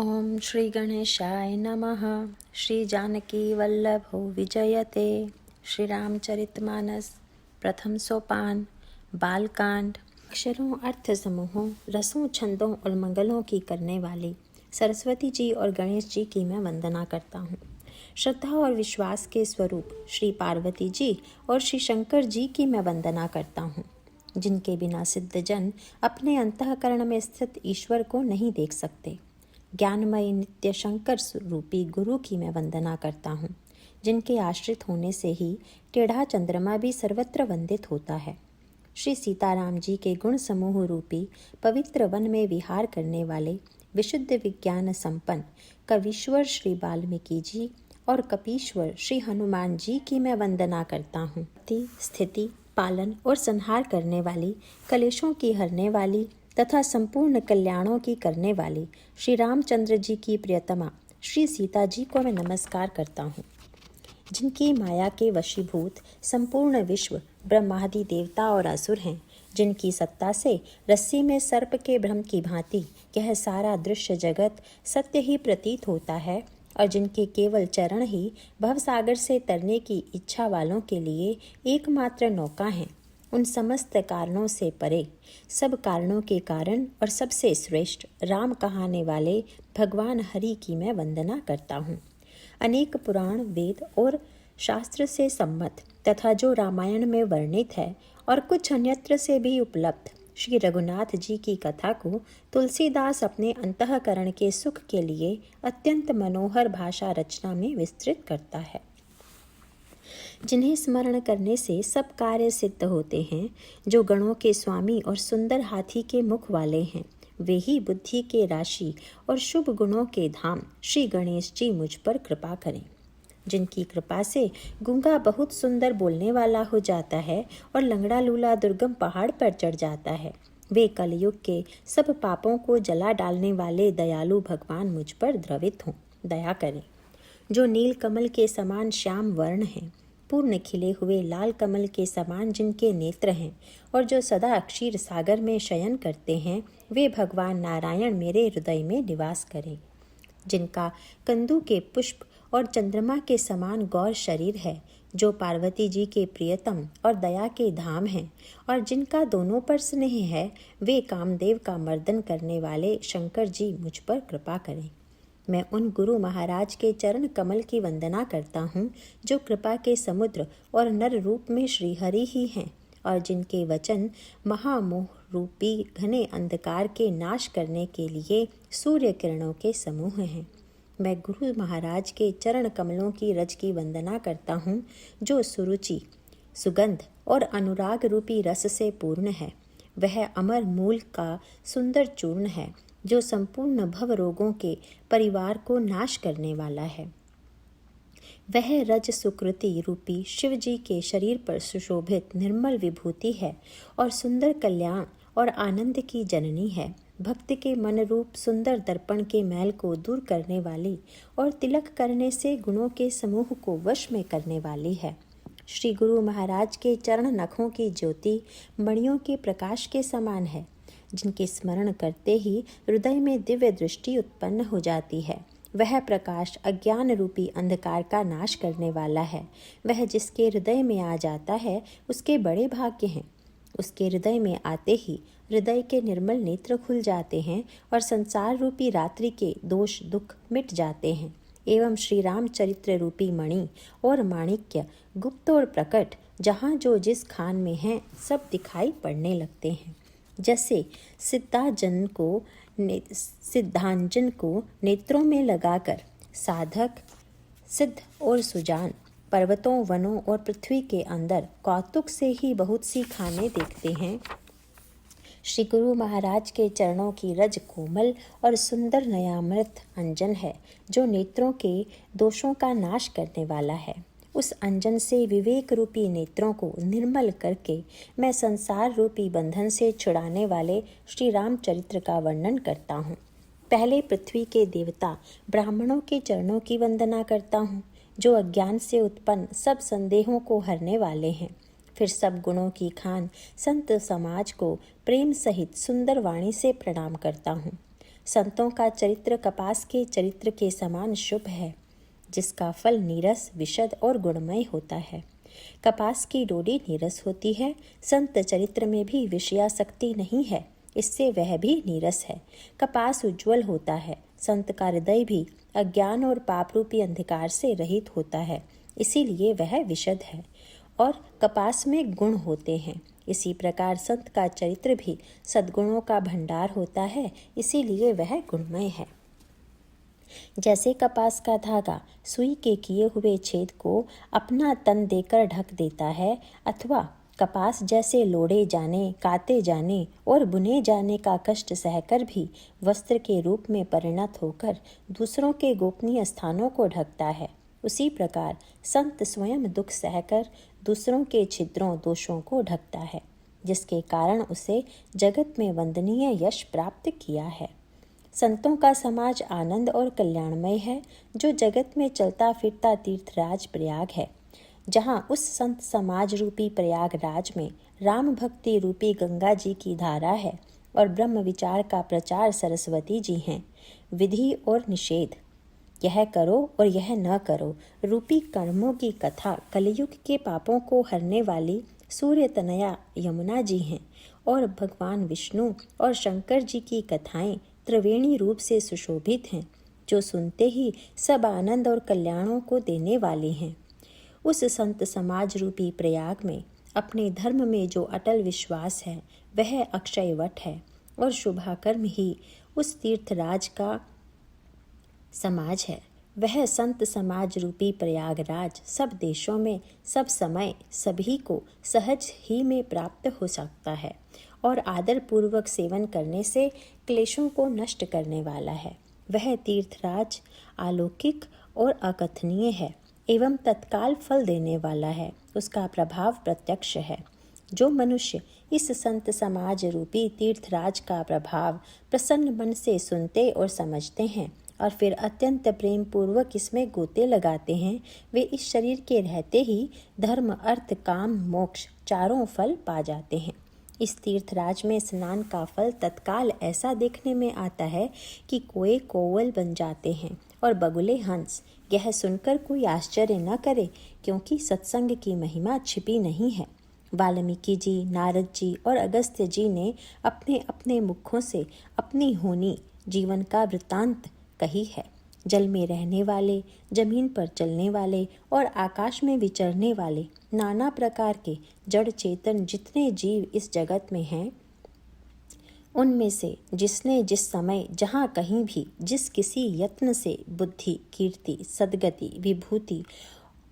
ओम श्री गणेशाय नमः। श्री जानकी वल्लभो विजयते। श्री रामचरितमानस प्रथम सोपान बालकांड। अक्षरों, अर्थ समूहों, रसों, छंदों और मंगलों की करने वाली सरस्वती जी और गणेश जी की मैं वंदना करता हूँ। श्रद्धा और विश्वास के स्वरूप श्री पार्वती जी और श्री शंकर जी की मैं वंदना करता हूँ, जिनके बिना सिद्धजन अपने अंतःकरण में स्थित ईश्वर को नहीं देख सकते। ज्ञानमयी नित्य शंकर रूपी गुरु की मैं वंदना करता हूँ, जिनके आश्रित होने से ही टेढ़ा चंद्रमा भी सर्वत्र वंदित होता है। श्री सीताराम जी के गुण समूह रूपी पवित्र वन में विहार करने वाले विशुद्ध विज्ञान संपन्न कवीश्वर श्री वाल्मीकि जी और कपीश्वर श्री हनुमान जी की मैं वंदना करता हूँ। स्थिति, पालन और संहार करने वाली, कलेशों की हरने वाली तथा संपूर्ण कल्याणों की करने वाली श्री रामचंद्र जी की प्रियतमा श्री सीता जी को मैं नमस्कार करता हूँ, जिनकी माया के वशीभूत संपूर्ण विश्व ब्रह्मादि देवता और असुर हैं, जिनकी सत्ता से रस्सी में सर्प के भ्रम की भांति यह सारा दृश्य जगत सत्य ही प्रतीत होता है, और जिनके केवल चरण ही भवसागर से तरने की इच्छा वालों के लिए एकमात्र नौका हैं। उन समस्त कारणों से परे, सब कारणों के कारण और सबसे श्रेष्ठ राम कहाने वाले भगवान हरि की मैं वंदना करता हूँ। अनेक पुराण, वेद और शास्त्र से सम्मत तथा जो रामायण में वर्णित है और कुछ अन्यत्र से भी उपलब्ध श्री रघुनाथ जी की कथा को तुलसीदास अपने अंतःकरण के सुख के लिए अत्यंत मनोहर भाषा रचना में विस्तृत करता है, जिन्हें स्मरण करने से सब कार्य सिद्ध होते हैं। जो गणों के स्वामी और सुंदर हाथी के मुख वाले हैं, वे ही बुद्धि के राशि और शुभ गुणों के धाम श्री गणेश जी मुझ पर कृपा करें। जिनकी कृपा से गूंगा बहुत सुंदर बोलने वाला हो जाता है और लंगड़ा लूला दुर्गम पहाड़ पर चढ़ जाता है, वे कलयुग के सब पापों को जला डालने वाले दयालु भगवान मुझ पर द्रवित हों, दया करें। जो नील कमल के समान श्याम वर्ण हैं, पूर्ण खिले हुए लाल कमल के समान जिनके नेत्र हैं, और जो सदा क्षीर सागर में शयन करते हैं, वे भगवान नारायण मेरे हृदय में निवास करें। जिनका कंदू के पुष्प और चंद्रमा के समान गौर शरीर है, जो पार्वती जी के प्रियतम और दया के धाम हैं, और जिनका दोनों पर स्नेह है, वे कामदेव का मर्दन करने वाले शंकर जी मुझ पर कृपा करें। मैं उन गुरु महाराज के चरण कमल की वंदना करता हूँ, जो कृपा के समुद्र और नर रूप में श्रीहरि ही हैं, और जिनके वचन महामोह रूपी घने अंधकार के नाश करने के लिए सूर्य किरणों के समूह हैं। मैं गुरु महाराज के चरण कमलों की रज की वंदना करता हूँ, जो सुरुचि, सुगंध और अनुराग रूपी रस से पूर्ण है। वह अमर मूल का सुंदर चूर्ण है, जो संपूर्ण भव रोगों के परिवार को नाश करने वाला है। वह रज सुकृति रूपी शिव जी के शरीर पर सुशोभित निर्मल विभूति है और सुंदर कल्याण और आनंद की जननी है। भक्त के मन रूप सुंदर दर्पण के मैल को दूर करने वाली और तिलक करने से गुणों के समूह को वश में करने वाली है। श्री गुरु महाराज के चरण नखों की ज्योति मणियों के प्रकाश के समान है, जिनके स्मरण करते ही हृदय में दिव्य दृष्टि उत्पन्न हो जाती है। वह प्रकाश अज्ञान रूपी अंधकार का नाश करने वाला है। वह जिसके हृदय में आ जाता है, उसके बड़े भाग्य हैं। उसके हृदय में आते ही हृदय के निर्मल नेत्र खुल जाते हैं और संसार रूपी रात्रि के दोष दुख मिट जाते हैं, एवं श्री राम चरित्र रूपी मणि और माणिक्य गुप्त और प्रकट जहाँ जो जिस खान में हैं, सब दिखाई पड़ने लगते हैं। जैसे सिद्धांजन को नेत्रों में लगाकर साधक सिद्ध और सुजान पर्वतों, वनों और पृथ्वी के अंदर कौतुक से ही बहुत सी खाने देखते हैं, श्री गुरु महाराज के चरणों की रज कोमल और सुंदर नयामृत अंजन है, जो नेत्रों के दोषों का नाश करने वाला है। उस अंजन से विवेक रूपी नेत्रों को निर्मल करके मैं संसार रूपी बंधन से छुड़ाने वाले श्री रामचरित्र का वर्णन करता हूँ। पहले पृथ्वी के देवता ब्राह्मणों के चरणों की वंदना करता हूँ, जो अज्ञान से उत्पन्न सब संदेहों को हरने वाले हैं। फिर सब गुणों की खान संत समाज को प्रेम सहित सुंदर वाणी से प्रणाम करता हूँ। संतों का चरित्र कपास के चरित्र के समान शुभ है, जिसका फल नीरस, विशद और गुणमय होता है। कपास की डोरी नीरस होती है। संत चरित्र में भी विषयासक्ति नहीं है, इससे वह भी नीरस है। कपास उज्ज्वल होता है। संत का हृदय भी अज्ञान और पाप रूपी अंधकार से रहित होता है, इसीलिए वह विशद है। और कपास में गुण होते हैं। इसी प्रकार संत का चरित्र भी सद्गुणों का भंडार होता है, इसीलिए वह गुणमय है। जैसे कपास का धागा सुई के किए हुए छेद को अपना तन देकर ढक देता है, अथवा कपास जैसे लोड़े जाने, काते जाने और बुने जाने का कष्ट सहकर भी वस्त्र के रूप में परिणत होकर दूसरों के गोपनीय स्थानों को ढकता है, उसी प्रकार संत स्वयं दुख सहकर दूसरों के छिद्रों, दोषों को ढकता है, जिसके कारण उसे जगत में वंदनीय यश प्राप्त किया है। संतों का समाज आनंद और कल्याणमय है, जो जगत में चलता फिरता तीर्थराज प्रयाग है। जहाँ उस संत समाज रूपी प्रयागराज में राम भक्ति रूपी गंगा जी की धारा है और ब्रह्म विचार का प्रचार सरस्वती जी हैं। विधि और निषेध, यह करो और यह न करो रूपी कर्मों की कथा कलयुग के पापों को हरने वाली सूर्य तनया यमुना जी हैं, और भगवान विष्णु और शंकर जी की कथाएं त्रिवेणी रूप से सुशोभित हैं, जो सुनते ही सब आनंद और कल्याणों को देने वाली हैं। उस संत समाज रूपी प्रयाग में अपने धर्म में जो अटल विश्वास है, वह अक्षयवट है, और शुभाकर्म ही उस तीर्थराज का समाज है। वह संत समाज रूपी प्रयागराज सब देशों में, सब समय, सभी को सहज ही में प्राप्त हो सकता है, और आदर पूर्वक सेवन करने से क्लेशों को नष्ट करने वाला है। वह तीर्थराज अलौकिक और अकथनीय है एवं तत्काल फल देने वाला है। उसका प्रभाव प्रत्यक्ष है। जो मनुष्य इस संत समाज रूपी तीर्थराज का प्रभाव प्रसन्न मन से सुनते और समझते हैं और फिर अत्यंत प्रेम पूर्वक इसमें गोते लगाते हैं, वे इस शरीर के रहते ही धर्म, अर्थ, काम, मोक्ष चारों फल पा जाते हैं। इस तीर्थराज में स्नान का फल तत्काल ऐसा देखने में आता है कि कोए कोवल बन जाते हैं और बगुले हंस। यह सुनकर कोई आश्चर्य न करे, क्योंकि सत्संग की महिमा छिपी नहीं है। वाल्मीकि जी, नारद जी और अगस्त्य जी ने अपने अपने मुखों से अपनी होनी जीवन का वृत्तांत कही है। जल में रहने वाले, जमीन पर चलने वाले और आकाश में विचरने वाले नाना प्रकार के जड़ चेतन जितने जीव इस जगत में हैं, उनमें से जिसने जिस समय, जहाँ कहीं भी, जिस किसी यत्न से बुद्धि, कीर्ति, सद्गति, विभूति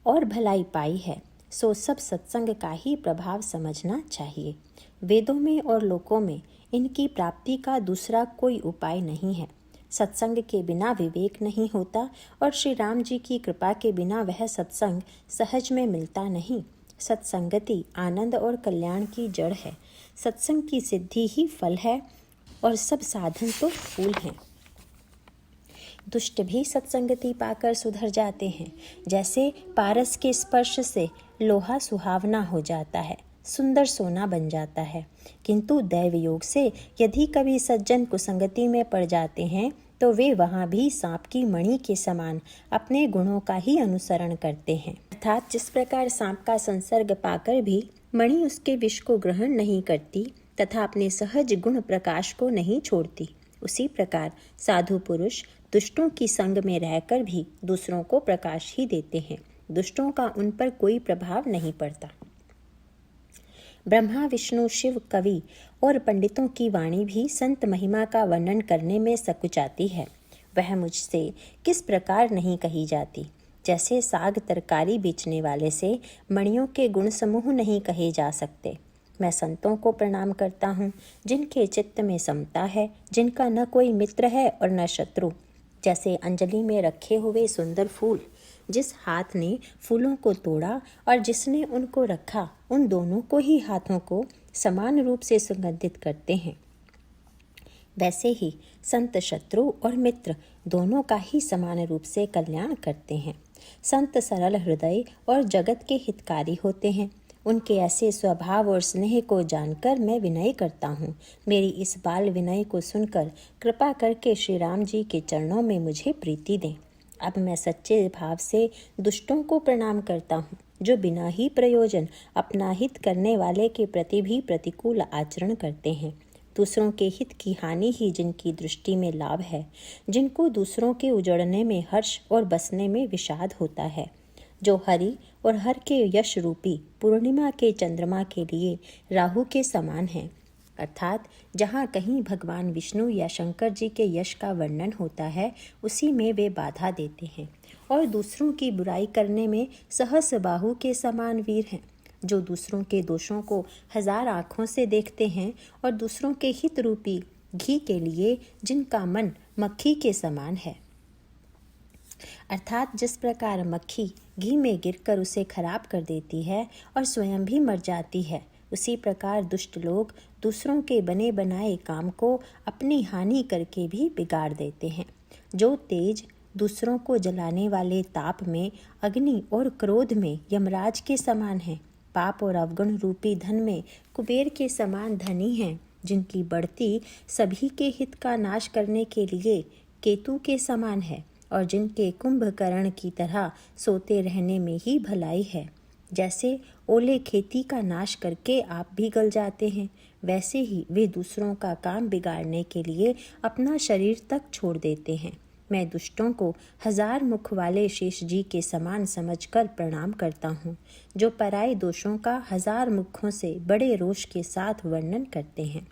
और भलाई पाई है, सो सब सत्संग का ही प्रभाव समझना चाहिए। वेदों में और लोकों में इनकी प्राप्ति का दूसरा कोई उपाय नहीं है। सत्संग के बिना विवेक नहीं होता, और श्री राम जी की कृपा के बिना वह सत्संग सहज में मिलता नहीं। सत्संगति आनंद और कल्याण की जड़ है। सत्संग की सिद्धि ही फल है, और सब साधन तो फूल हैं। दुष्ट भी सत्संगति पाकर सुधर जाते हैं। जैसे पारस के स्पर्श से लोहा सुहावना हो जाता है, सुंदर सोना बन जाता है, किंतु दैव योग से यदि कभी सज्जन कुसंगति में पड़ जाते हैं, तो वे वहाँ भी सांप की मणि के समान अपने गुणों का ही अनुसरण करते हैं। अर्थात जिस प्रकार सांप का संसर्ग पाकर भी मणि उसके विष को ग्रहण नहीं करती तथा अपने सहज गुण प्रकाश को नहीं छोड़ती, उसी प्रकार साधु पुरुष दुष्टों की संग में रहकर भी दूसरों को प्रकाश ही देते हैं। दुष्टों का उन पर कोई प्रभाव नहीं पड़ता। ब्रह्मा, विष्णु, शिव, कवि और पंडितों की वाणी भी संत महिमा का वर्णन करने में सकुचाती है। वह मुझसे किस प्रकार नहीं कही जाती। जैसे साग तरकारी बेचने वाले से मणियों के गुण समूह नहीं कहे जा सकते। मैं संतों को प्रणाम करता हूँ, जिनके चित्त में समता है, जिनका न कोई मित्र है और न शत्रु। जैसे अंजलि में रखे हुए सुंदर फूल, जिस हाथ ने फूलों को तोड़ा और जिसने उनको रखा, उन दोनों को ही हाथों को समान रूप से सुगंधित करते हैं। वैसे ही संत शत्रु और मित्र दोनों का ही समान रूप से कल्याण करते हैं। संत सरल हृदय और जगत के हितकारी होते हैं। उनके ऐसे स्वभाव और स्नेह को जानकर मैं विनय करता हूँ। मेरी इस बाल विनय को सुनकर कृपा करके श्री राम जी के चरणों में मुझे प्रीति दें। अब मैं सच्चे भाव से दुष्टों को प्रणाम करता हूँ, जो बिना ही प्रयोजन अपना हित करने वाले के प्रति भी प्रतिकूल आचरण करते हैं। दूसरों के हित की हानि ही जिनकी दृष्टि में लाभ है, जिनको दूसरों के उजड़ने में हर्ष और बसने में विषाद होता है, जो हरि और हर के यश रूपी पूर्णिमा के चंद्रमा के लिए राहु के समान हैं, अर्थात जहाँ कहीं भगवान विष्णु या शंकर जी के यश का वर्णन होता है उसी में वे बाधा देते हैं, और दूसरों की बुराई करने में सहस बाहु के समान वीर हैं, जो दूसरों के दोषों को 1000 आँखों से देखते हैं और दूसरों के हित रूपी घी के लिए जिनका मन मक्खी के समान है। अर्थात जिस प्रकार मक्खी घी में गिरकर उसे खराब कर देती है और स्वयं भी मर जाती है, उसी प्रकार दुष्ट लोग दूसरों के बने बनाए काम को अपनी हानि करके भी बिगाड़ देते हैं। जो तेज दूसरों को जलाने वाले ताप में, अग्नि और क्रोध में यमराज के समान है, पाप और अवगुण रूपी धन में कुबेर के समान धनी हैं, जिनकी बढ़ती सभी के हित का नाश करने के लिए केतु के समान है, और जिनके कुंभकर्ण की तरह सोते रहने में ही भलाई है। जैसे ओले खेती का नाश करके आप भी गल जाते हैं, वैसे ही वे दूसरों का काम बिगाड़ने के लिए अपना शरीर तक छोड़ देते हैं। मैं दुष्टों को 1000 मुख वाले शेष जी के समान समझकर प्रणाम करता हूँ, जो पराये दोषों का 1000 मुखों से बड़े रोष के साथ वर्णन करते हैं।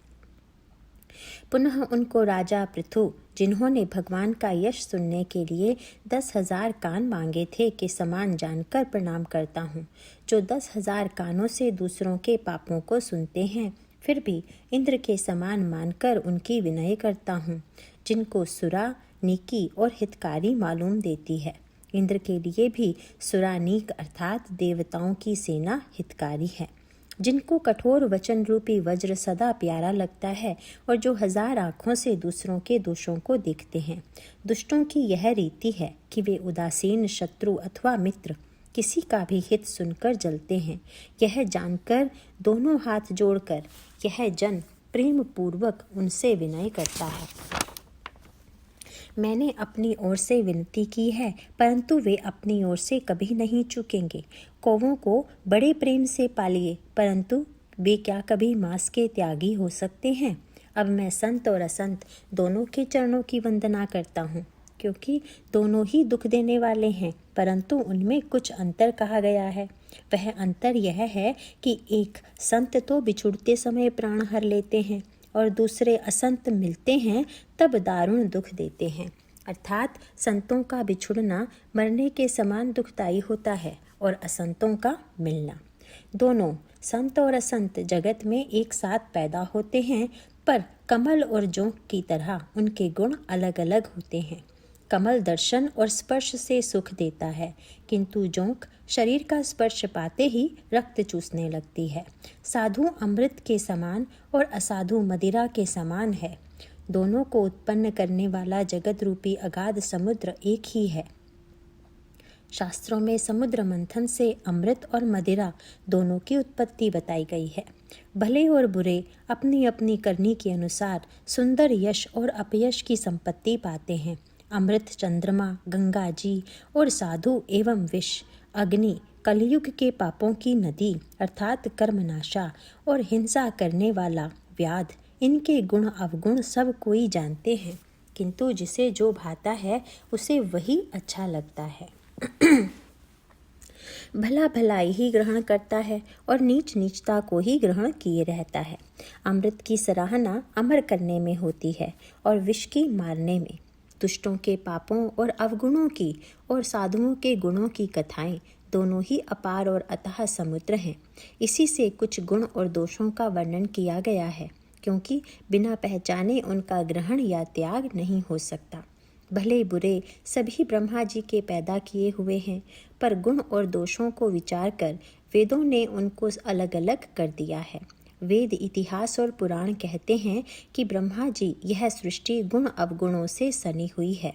पुनः उनको राजा पृथु, जिन्होंने भगवान का यश सुनने के लिए 10,000 कान मांगे थे, के समान जानकर प्रणाम करता हूँ, जो 10,000 कानों से दूसरों के पापों को सुनते हैं, फिर भी इंद्र के समान मानकर उनकी विनय करता हूँ, जिनको सुरा नीकी और हितकारी मालूम देती है। इंद्र के लिए भी सुरानीक अर्थात देवताओं की सेना हितकारी है, जिनको कठोर वचन रूपी वज्र सदा प्यारा लगता है, और जो 1000 आँखों से दूसरों के दोषों को देखते हैं। दुष्टों की यह रीति है कि वे उदासीन शत्रु अथवा मित्र किसी का भी हित सुनकर जलते हैं। यह जानकर दोनों हाथ जोड़कर यह जन प्रेम पूर्वक उनसे विनय करता है। मैंने अपनी ओर से विनती की है, परंतु वे अपनी ओर से कभी नहीं चूकेंगे। कौवों को बड़े प्रेम से पालिए, परंतु वे क्या कभी मांस के त्यागी हो सकते हैं। अब मैं संत और असंत दोनों के चरणों की वंदना करता हूँ, क्योंकि दोनों ही दुख देने वाले हैं, परंतु उनमें कुछ अंतर कहा गया है। वह अंतर यह है कि एक संत तो बिछुड़ते समय प्राण हर लेते हैं, और दूसरे असंत मिलते हैं तब दारुण दुख देते हैं। अर्थात संतों का बिछुड़ना मरने के समान दुखदायी होता है, और असंतों का मिलना। दोनों संत और असंत जगत में एक साथ पैदा होते हैं, पर कमल और जोंक की तरह उनके गुण अलग अलग होते हैं। कमल दर्शन और स्पर्श से सुख देता है, किंतु जोंक शरीर का स्पर्श पाते ही रक्त चूसने लगती है। साधु अमृत के समान और असाधु मदिरा के समान है। दोनों को उत्पन्न करने वाला जगत रूपी अगाध समुद्र एक ही है। शास्त्रों में समुद्र मंथन से अमृत और मदिरा दोनों की उत्पत्ति बताई गई है। भले और बुरे अपनी अपनी करनी के अनुसार सुंदर यश और अपयश की संपत्ति पाते हैं। अमृत चंद्रमा, गंगा जी और साधु एवं विष, अग्नि कलयुग के पापों की नदी अर्थात कर्मनाशा और हिंसा करने वाला व्याध, इनके गुण अवगुण सब कोई जानते हैं, किंतु जिसे जो भाता है उसे वही अच्छा लगता है। भला भलाई ही ग्रहण करता है और नीच नीचता को ही ग्रहण किए रहता है। अमृत की सराहना अमर करने में होती है और विष की मारने में। दुष्टों के पापों और अवगुणों की और साधुओं के गुणों की कथाएं दोनों ही अपार और अथाह समुद्र हैं। इसी से कुछ गुण और दोषों का वर्णन किया गया है, क्योंकि बिना पहचाने उनका ग्रहण या त्याग नहीं हो सकता। भले बुरे सभी ब्रह्मा जी के पैदा किए हुए हैं, पर गुण और दोषों को विचार कर वेदों ने उनको अलग अलग कर दिया है। वेद, इतिहास और पुराण कहते हैं कि ब्रह्मा जी यह सृष्टि गुण अवगुणों से सनी हुई है।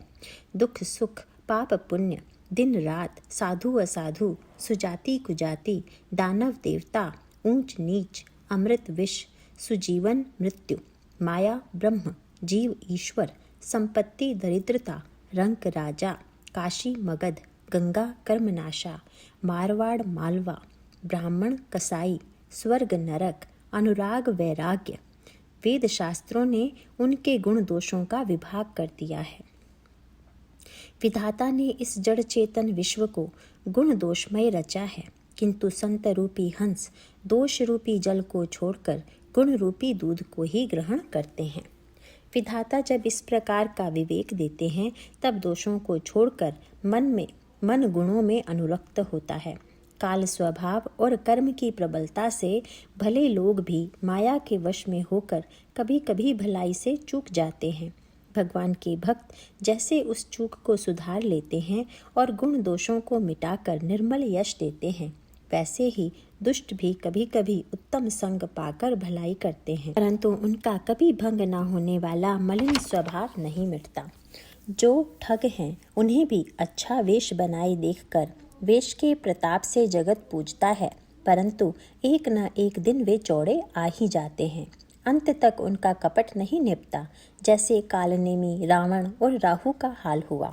दुख सुख, पाप पुण्य, दिन रात, साधु असाधु, सुजाति कुजाति, दानव देवता, ऊंच नीच, अमृत विष, सुजीवन मृत्यु, माया ब्रह्म, जीव ईश्वर, संपत्ति दरिद्रता, रंक राजा, काशी मगध, गंगा कर्मनाशा, मारवाड़ मालवा, ब्राह्मण कसाई, स्वर्ग नरक, अनुराग वैराग्य। वेद शास्त्रों ने उनके गुण दोषों का विभाग कर दिया है। विधाता ने इस जड़ चेतन विश्व को गुण दोषमय रचा है, किंतु संत रूपी हंस दोष रूपी जल को छोड़कर गुण रूपी दूध को ही ग्रहण करते हैं। विधाता जब इस प्रकार का विवेक देते हैं, तब दोषों को छोड़कर मन गुणों में अनुरक्त होता है। काल स्वभाव और कर्म की प्रबलता से भले लोग भी माया के वश में होकर कभी कभी भलाई से चूक जाते हैं। भगवान के भक्त जैसे उस चूक को सुधार लेते हैं और गुण दोषों को मिटाकर निर्मल यश देते हैं, वैसे ही दुष्ट भी कभी कभी उत्तम संग पाकर भलाई करते हैं, परंतु उनका कभी भंग न होने वाला मलिन स्वभाव नहीं मिटता। जो ठग हैं उन्हें भी अच्छा वेश बनाए देखकर वेश के प्रताप से जगत पूजता है, परंतु एक न एक दिन वे चौड़े आ ही जाते हैं। अंत तक उनका कपट नहीं निपटा, जैसे कालनेमी रावण और राहु का हाल हुआ।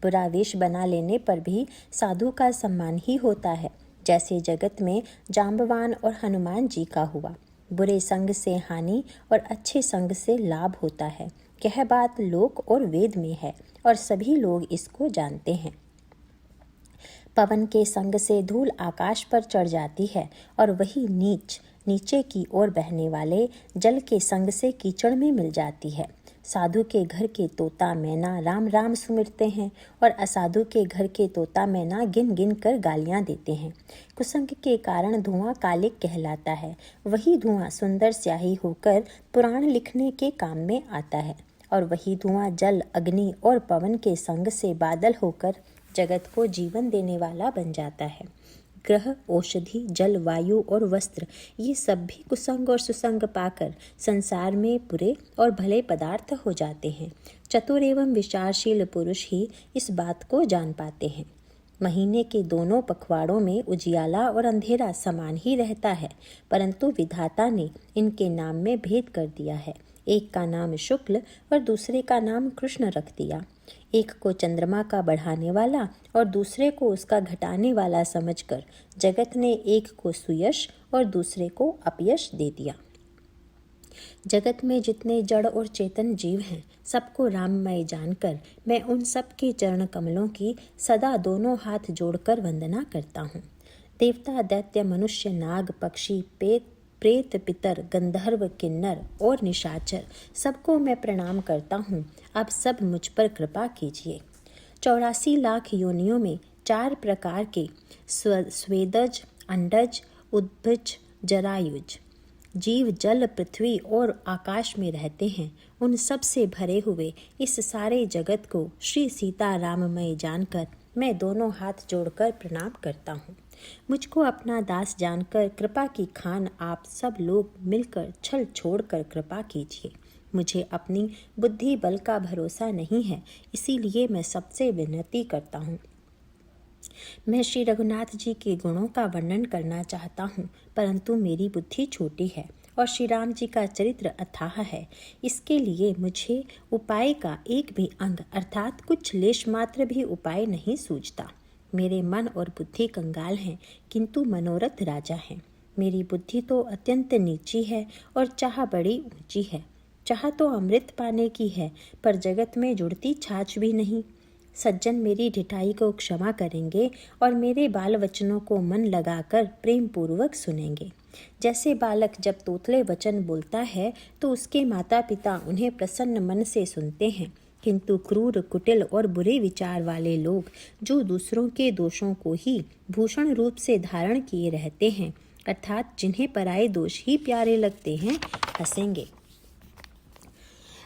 बुरा वेश बना लेने पर भी साधु का सम्मान ही होता है, जैसे जगत में जाम्बवान और हनुमान जी का हुआ। बुरे संग से हानि और अच्छे संग से लाभ होता है, यह बात लोक और वेद में है और सभी लोग इसको जानते हैं। पवन के संग से धूल आकाश पर चढ़ जाती है और वही नीचे की ओर बहने वाले जल के संग से कीचड़ में मिल जाती है। साधु के घर के तोता मैना राम राम सुमिरते हैं और असाधु के घर के तोता मैना गिन गिन कर गालियां देते हैं। कुसंग के कारण धुआं कालिक कहलाता है, वही धुआं सुंदर स्याही होकर पुराण लिखने के काम में आता है, और वही धुआं जल अग्नि और पवन के संग से बादल होकर जगत को जीवन देने वाला बन जाता है। ग्रह, औषधि, जल, वायु और वस्त्र, ये सब भी कुसंग और सुसंग पाकर संसार में बुरे और भले पदार्थ हो जाते हैं। चतुर एवं विचारशील पुरुष ही इस बात को जान पाते हैं। महीने के दोनों पखवाड़ों में उजियाला और अंधेरा समान ही रहता है, परंतु विधाता ने इनके नाम में भेद कर दिया है। एक का नाम शुक्ल और दूसरे का नाम कृष्ण रख दिया। एक को चंद्रमा का बढ़ाने वाला और दूसरे को उसका घटाने वाला समझकर जगत ने एक को सुयश और दूसरे को अपयश दे दिया। जगत में जितने जड़ और चेतन जीव हैं, सबको राममय जानकर मैं उन सब के चरण कमलों की सदा दोनों हाथ जोड़कर वंदना करता हूँ। देवता, दैत्य, मनुष्य, नाग, पक्षी, प्रेत, पितर, गंधर्व, किन्नर और निशाचर, सबको मैं प्रणाम करता हूँ। अब सब मुझ पर कृपा कीजिए। 84 लाख योनियों में 4 प्रकार के स्वेदज, अंडज, उद्भिज, जरायुज जीव जल, पृथ्वी और आकाश में रहते हैं। उन सब से भरे हुए इस सारे जगत को श्री सीता राममय जानकर मैं दोनों हाथ जोड़कर प्रणाम करता हूँ। मुझको अपना दास जानकर कृपा की खान आप सब लोग मिलकर छल छोड़कर कृपा कीजिए। मुझे अपनी बुद्धि बल का भरोसा नहीं है, इसीलिए मैं सबसे विनती करता हूँ। मैं श्री रघुनाथ जी के गुणों का वर्णन करना चाहता हूँ, परंतु मेरी बुद्धि छोटी है और श्री राम जी का चरित्र अथाह है। इसके लिए मुझे उपाय का एक भी अंग अर्थात कुछ लेश मात्र भी उपाय नहीं सूझता। मेरे मन और बुद्धि कंगाल हैं, किंतु मनोरथ राजा हैं। मेरी बुद्धि तो अत्यंत नीची है और चाह बड़ी ऊंची है। चाह तो अमृत पाने की है, पर जगत में जुड़ती छाछ भी नहीं। सज्जन मेरी ढिठाई को क्षमा करेंगे और मेरे बाल वचनों को मन लगाकर प्रेम पूर्वक सुनेंगे। जैसे बालक जब तोतले वचन बोलता है तो उसके माता पिता उन्हें प्रसन्न मन से सुनते हैं, किंतु क्रूर, कुटिल और बुरे विचार वाले लोग जो दूसरों के दोषों को ही भूषण रूप से धारण किए रहते हैं, अर्थात जिन्हें पराये दोष ही प्यारे लगते हैं, हंसेंगे।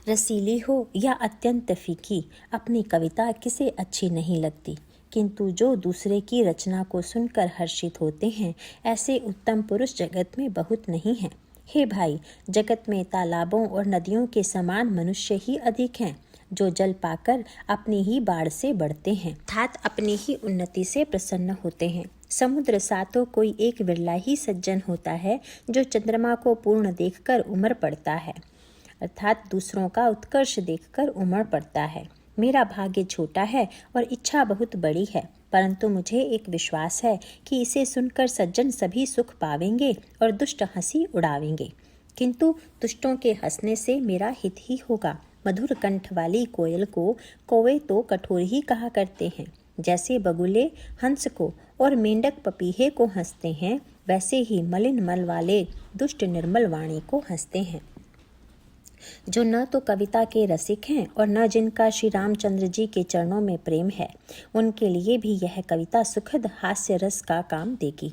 रसीली हो या अत्यंत फीकी, अपनी कविता किसे अच्छी नहीं लगती, किंतु जो दूसरे की रचना को सुनकर हर्षित होते हैं, ऐसे उत्तम पुरुष जगत में बहुत नहीं हैं। हे भाई, जगत में तालाबों और नदियों के समान मनुष्य ही अधिक हैं। जो जल पाकर अपनी ही बाढ़ से बढ़ते हैं, अर्थात अपनी ही उन्नति से प्रसन्न होते हैं। समुद्र सा तो कोई एक विरला ही सज्जन होता है जो चंद्रमा को पूर्ण देखकर उमड़ पड़ता है, अर्थात दूसरों का उत्कर्ष देखकर उमड़ पड़ता है। मेरा भाग्य छोटा है और इच्छा बहुत बड़ी है, परंतु मुझे एक विश्वास है कि इसे सुनकर सज्जन सभी सुख पावेंगे और दुष्ट हंसी उड़ावेंगे, किंतु दुष्टों के हंसने से मेरा हित ही होगा। मधुर कंठ वाली कोयल को कौवे तो कठोर ही कहा करते हैं, जैसे बगुले हंस को और मेंढक पपीहे को हंसते हैं, वैसे ही मलिन मल वाले दुष्ट निर्मल वाणी को हंसते हैं। जो न तो कविता के रसिक हैं और न जिनका श्री रामचंद्र जी के चरणों में प्रेम है, उनके लिए भी यह कविता सुखद हास्य रस का काम देगी।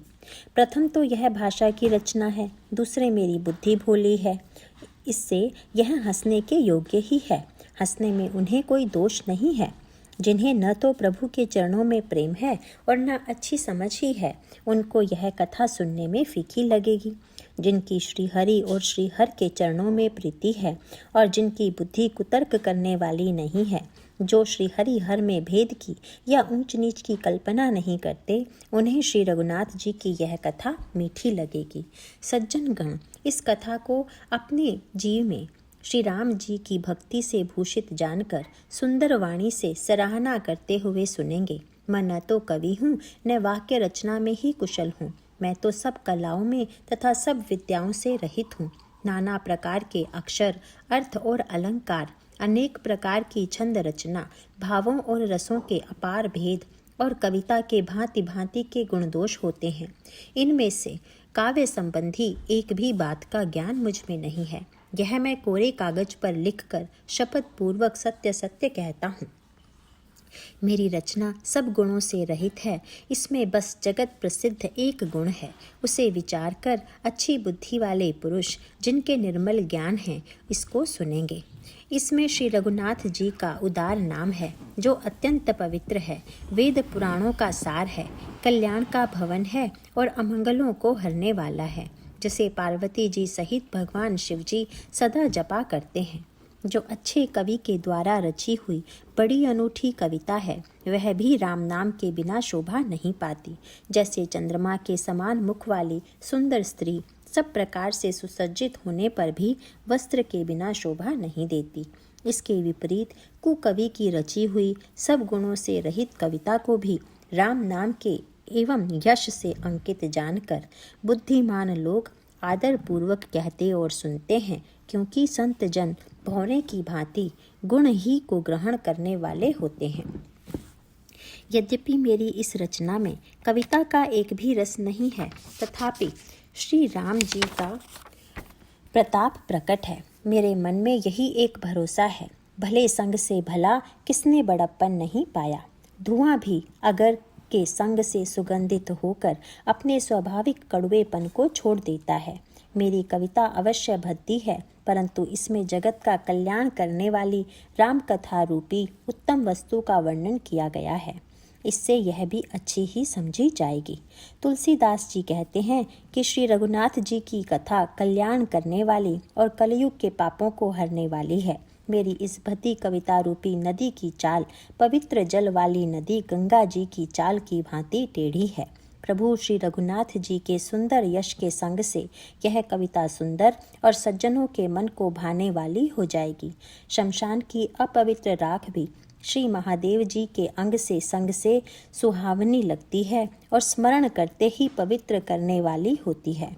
प्रथम तो यह भाषा की रचना है, दूसरे मेरी बुद्धि भोली है, इससे यह हंसने के योग्य ही है। हंसने में उन्हें कोई दोष नहीं है। जिन्हें न तो प्रभु के चरणों में प्रेम है और न अच्छी समझ ही है, उनको यह कथा सुनने में फीकी लगेगी। जिनकी श्री हरि और श्री हर के चरणों में प्रीति है और जिनकी बुद्धि कुतर्क करने वाली नहीं है, जो श्री हरि हर में भेद की या ऊंच नीच की कल्पना नहीं करते, उन्हें श्री रघुनाथ जी की यह कथा मीठी लगेगी। सज्जन गण इस कथा को अपने जीव में श्री राम जी की भक्ति से भूषित जानकर सुंदर वाणी से सराहना करते हुए सुनेंगे। मैं न तो कवि हूँ न वाक्य रचना में ही कुशल हूँ, मैं तो सब कलाओं में तथा सब विद्याओं से रहित हूँ। नाना प्रकार के अक्षर, अर्थ और अलंकार, अनेक प्रकार की छंद रचना, भावों और रसों के अपार भेद और कविता के भांति भांति के गुण दोष होते हैं। इनमें से काव्य संबंधी एक भी बात का ज्ञान मुझ में नहीं है। यह मैं कोरे कागज पर लिखकर शपथ पूर्वक सत्य सत्य कहता हूँ। मेरी रचना सब गुणों से रहित है, इसमें बस जगत प्रसिद्ध एक गुण है। उसे विचार कर अच्छी बुद्धि वाले पुरुष जिनके निर्मल ज्ञान है, इसको सुनेंगे। इसमें श्री रघुनाथ जी का उदार नाम है, जो अत्यंत पवित्र है, वेद पुराणों का सार है, कल्याण का भवन है और अमंगलों को हरने वाला है, जिसे पार्वती जी सहित भगवान शिव जी सदा जपा करते हैं। जो अच्छे कवि के द्वारा रची हुई बड़ी अनूठी कविता है, वह भी राम नाम के बिना शोभा नहीं पाती। जैसे चंद्रमा के समान मुख वाली सुंदर स्त्री सब प्रकार से सुसज्जित होने पर भी वस्त्र के बिना शोभा नहीं देती, इसके विपरीत कुकवि की रची हुई सब गुणों से रहित कविता को भी राम नाम के एवं यश से अंकित जानकर बुद्धिमान लोग आदर पूर्वक कहते और सुनते हैं, क्योंकि संत जन भौरे की भांति गुण ही को ग्रहण करने वाले होते हैं। यद्यपि मेरी इस रचना में कविता का एक भी रस नहीं है, तथापि श्री राम जी का प्रताप प्रकट है। मेरे मन में यही एक भरोसा है, भले संग से भला किसने बड़प्पन नहीं पाया। धुआं भी अगर के संग से सुगंधित होकर अपने स्वाभाविक कड़वेपन को छोड़ देता है। मेरी कविता अवश्य भद्दी है, परंतु इसमें जगत का कल्याण करने वाली राम कथा रूपी उत्तम वस्तु का वर्णन किया गया है। इससे यह भी अच्छी ही समझी जाएगी। तुलसीदास जी कहते हैं कि श्री रघुनाथ जी की कथा कल्याण करने वाली और कलयुग के पापों को हरने वाली है। मेरी इस भद्दी कविता रूपी नदी की चाल पवित्र जल वाली नदी गंगा जी की चाल की भांति टेढ़ी है। प्रभु श्री रघुनाथ जी के सुंदर यश के संग से यह कविता सुंदर और सज्जनों के मन को भाने वाली हो जाएगी। शमशान की अपवित्र राख भी श्री महादेव जी के अंग से संग से सुहावनी लगती है और स्मरण करते ही पवित्र करने वाली होती है।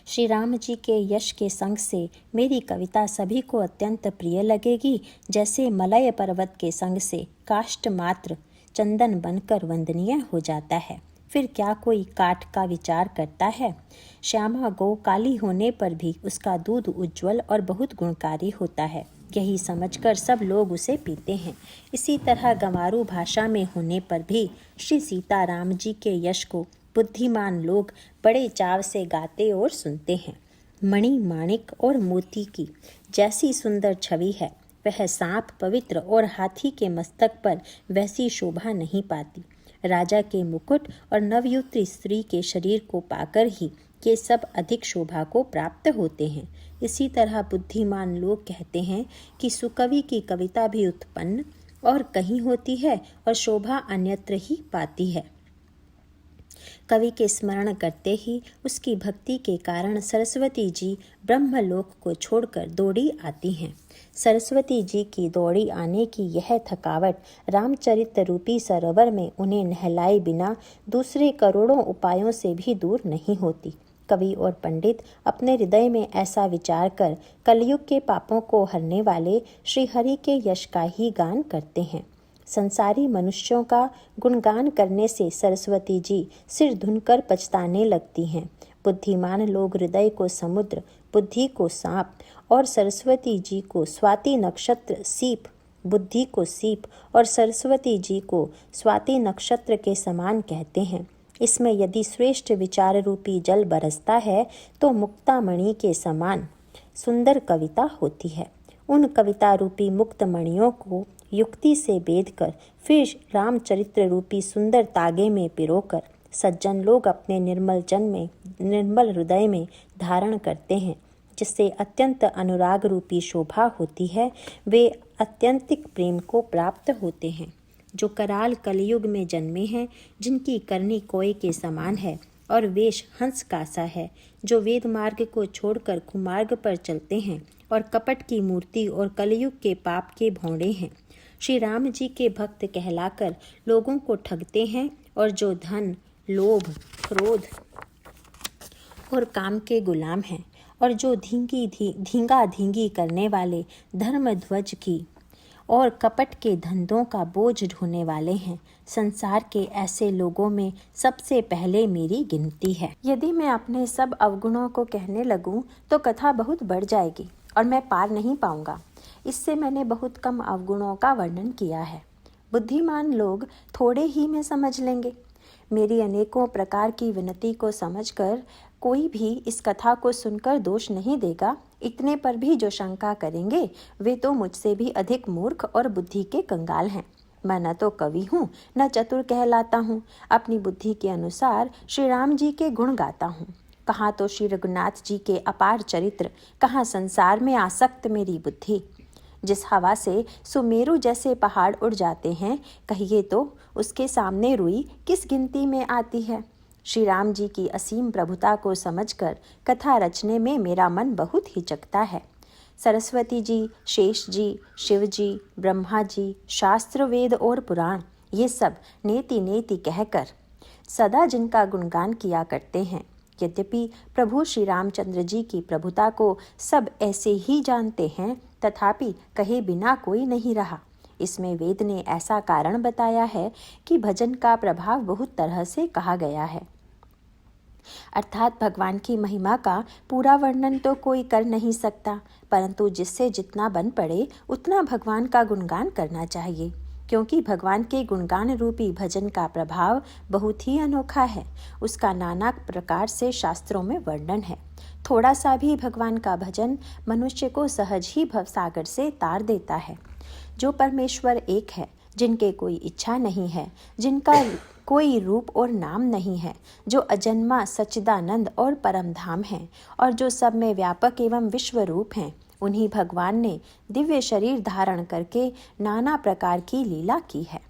श्री राम जी के यश के संग से मेरी कविता सभी को अत्यंत प्रिय लगेगी, जैसे मलय पर्वत के संग से काष्ठ मात्र चंदन बनकर वंदनीय हो जाता है। फिर क्या कोई काठ का विचार करता है? श्यामा गौ काली होने पर भी उसका दूध उज्जवल और बहुत गुणकारी होता है, यही समझकर सब लोग उसे पीते हैं। इसी तरह गंवारू भाषा में होने पर भी श्री सीताराम जी के यश को बुद्धिमान लोग बड़े चाव से गाते और सुनते हैं। मणि माणिक और मोती की जैसी सुंदर छवि है, वह सांप पवित्र और हाथी के मस्तक पर वैसी शोभा नहीं पाती। राजा के मुकुट और नवयुवती स्त्री के शरीर को पाकर ही ये सब अधिक शोभा को प्राप्त होते हैं। इसी तरह बुद्धिमान लोग कहते हैं कि सुकवि की कविता भी उत्पन्न और कहीं होती है और शोभा अन्यत्र ही पाती है। कवि के स्मरण करते ही उसकी भक्ति के कारण सरस्वती जी ब्रह्मलोक को छोड़कर दौड़ी आती हैं। सरस्वती जी की दौड़ी आने की यह थकावट रामचरित रूपी सरोवर में उन्हें नहलाए बिना दूसरे करोड़ों उपायों से भी दूर नहीं होती। कवि और पंडित अपने हृदय में ऐसा विचार कर कलयुग के पापों को हरने वाले श्री हरि के यश का ही गान करते हैं। संसारी मनुष्यों का गुणगान करने से सरस्वती जी सिर धुनकर पछताने लगती हैं। बुद्धिमान लोग हृदय को समुद्र, बुद्धि को सांप और सरस्वती जी को स्वाति नक्षत्र सीप, बुद्धि को सीप और सरस्वती जी को स्वाति नक्षत्र के समान कहते हैं। इसमें यदि श्रेष्ठ विचार रूपी जल बरसता है तो मुक्तामणि के समान सुंदर कविता होती है। उन कविता रूपी मुक्त मणियों को युक्ति से बेध कर फिर रामचरित्र रूपी सुंदर तागे में पिरोकर सज्जन लोग अपने निर्मल हृदय में धारण करते हैं, जिससे अत्यंत अनुराग रूपी शोभा होती है। वे अत्यंतिक प्रेम को प्राप्त होते हैं। जो कराल कलयुग में जन्मे हैं, जिनकी करनी कोय के समान है और वेश हंस का सा है, जो वेद मार्ग को छोड़कर कुमार्ग पर चलते हैं और कपट की मूर्ति और कलयुग के पाप के भौंडे हैं, श्री राम जी के भक्त कहलाकर लोगों को ठगते हैं और जो धन, लोभ, क्रोध और काम के गुलाम हैं और जो धींगा धींगी करने वाले धर्म ध्वज की और कपट के धंधों का बोझ ढोने वाले हैं, संसार के ऐसे लोगों में सबसे पहले मेरी गिनती है। यदि मैं अपने सब अवगुणों को कहने लगूं तो कथा बहुत बढ़ जाएगी और मैं पार नहीं पाऊंगा। इससे मैंने बहुत कम अवगुणों का वर्णन किया है। बुद्धिमान लोग थोड़े ही में समझ लेंगे। मेरी अनेकों प्रकार की विनती को समझकर कोई भी इस कथा को सुनकर दोष नहीं देगा। इतने पर भी जो शंका करेंगे वे तो मुझसे भी अधिक मूर्ख और बुद्धि के कंगाल हैं। मैं न तो कवि हूँ न चतुर कहलाता हूँ। अपनी बुद्धि के अनुसार श्री राम जी के गुण गाता हूँ। कहाँ तो श्री रघुनाथ जी के अपार चरित्र, कहाँ संसार में आसक्त मेरी बुद्धि। जिस हवा से सुमेरु जैसे पहाड़ उड़ जाते हैं, कहिए तो उसके सामने रुई किस गिनती में आती है। श्री राम जी की असीम प्रभुता को समझकर कथा रचने में मेरा मन बहुत हिचकता है। सरस्वती जी, शेष जी, शिव जी, ब्रह्मा जी, शास्त्र, वेद और पुराण, ये सब नेति नेति कहकर सदा जिनका गुणगान किया करते हैं। यद्यपि प्रभु श्री रामचंद्र जी की प्रभुता को सब ऐसे ही जानते हैं, तथापि कहे बिना कोई नहीं रहा। इसमें वेद ने ऐसा कारण बताया है कि भजन का प्रभाव बहुत तरह से कहा गया है। अर्थात भगवान की महिमा का पूरा वर्णन तो कोई कर नहीं सकता, परंतु जिससे जितना बन पड़े उतना भगवान का गुणगान करना चाहिए, क्योंकि भगवान के गुणगान रूपी भजन का प्रभाव बहुत ही अनोखा है। उसका नाना प्रकार से शास्त्रों में वर्णन है। थोड़ा सा भी भगवान का भजन मनुष्य को सहज ही भवसागर से तार देता है। जो परमेश्वर एक है, जिनके कोई इच्छा नहीं है, जिनका कोई रूप और नाम नहीं है, जो अजन्मा सच्चिदानंद और परम धाम है और जो सब में व्यापक एवं विश्व रूप हैं, उन्हीं भगवान ने दिव्य शरीर धारण करके नाना प्रकार की लीला की है।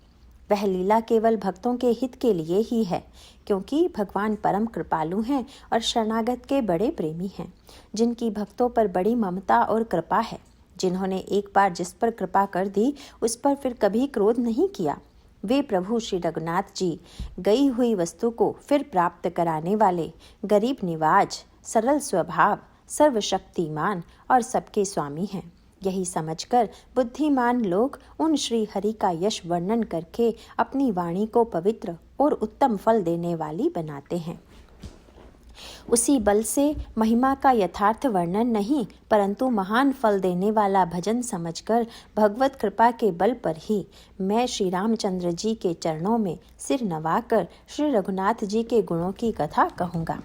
वह लीला केवल भक्तों के हित के लिए ही है, क्योंकि भगवान परम कृपालु हैं और शरणागत के बड़े प्रेमी हैं, जिनकी भक्तों पर बड़ी ममता और कृपा है। जिन्होंने एक बार जिस पर कृपा कर दी उस पर फिर कभी क्रोध नहीं किया। वे प्रभु श्री रघुनाथ जी गई हुई वस्तु को फिर प्राप्त कराने वाले, गरीब निवाज, सरल स्वभाव, सर्वशक्तिमान और सबके स्वामी हैं। यही समझकर बुद्धिमान लोग उन श्री हरि का यश वर्णन करके अपनी वाणी को पवित्र और उत्तम फल देने वाली बनाते हैं। उसी बल से महिमा का यथार्थ वर्णन नहीं, परंतु महान फल देने वाला भजन समझकर भगवत कृपा के बल पर ही मैं श्री रामचंद्र जी के चरणों में सिर नवाकर श्री रघुनाथ जी के गुणों की कथा कहूँगा।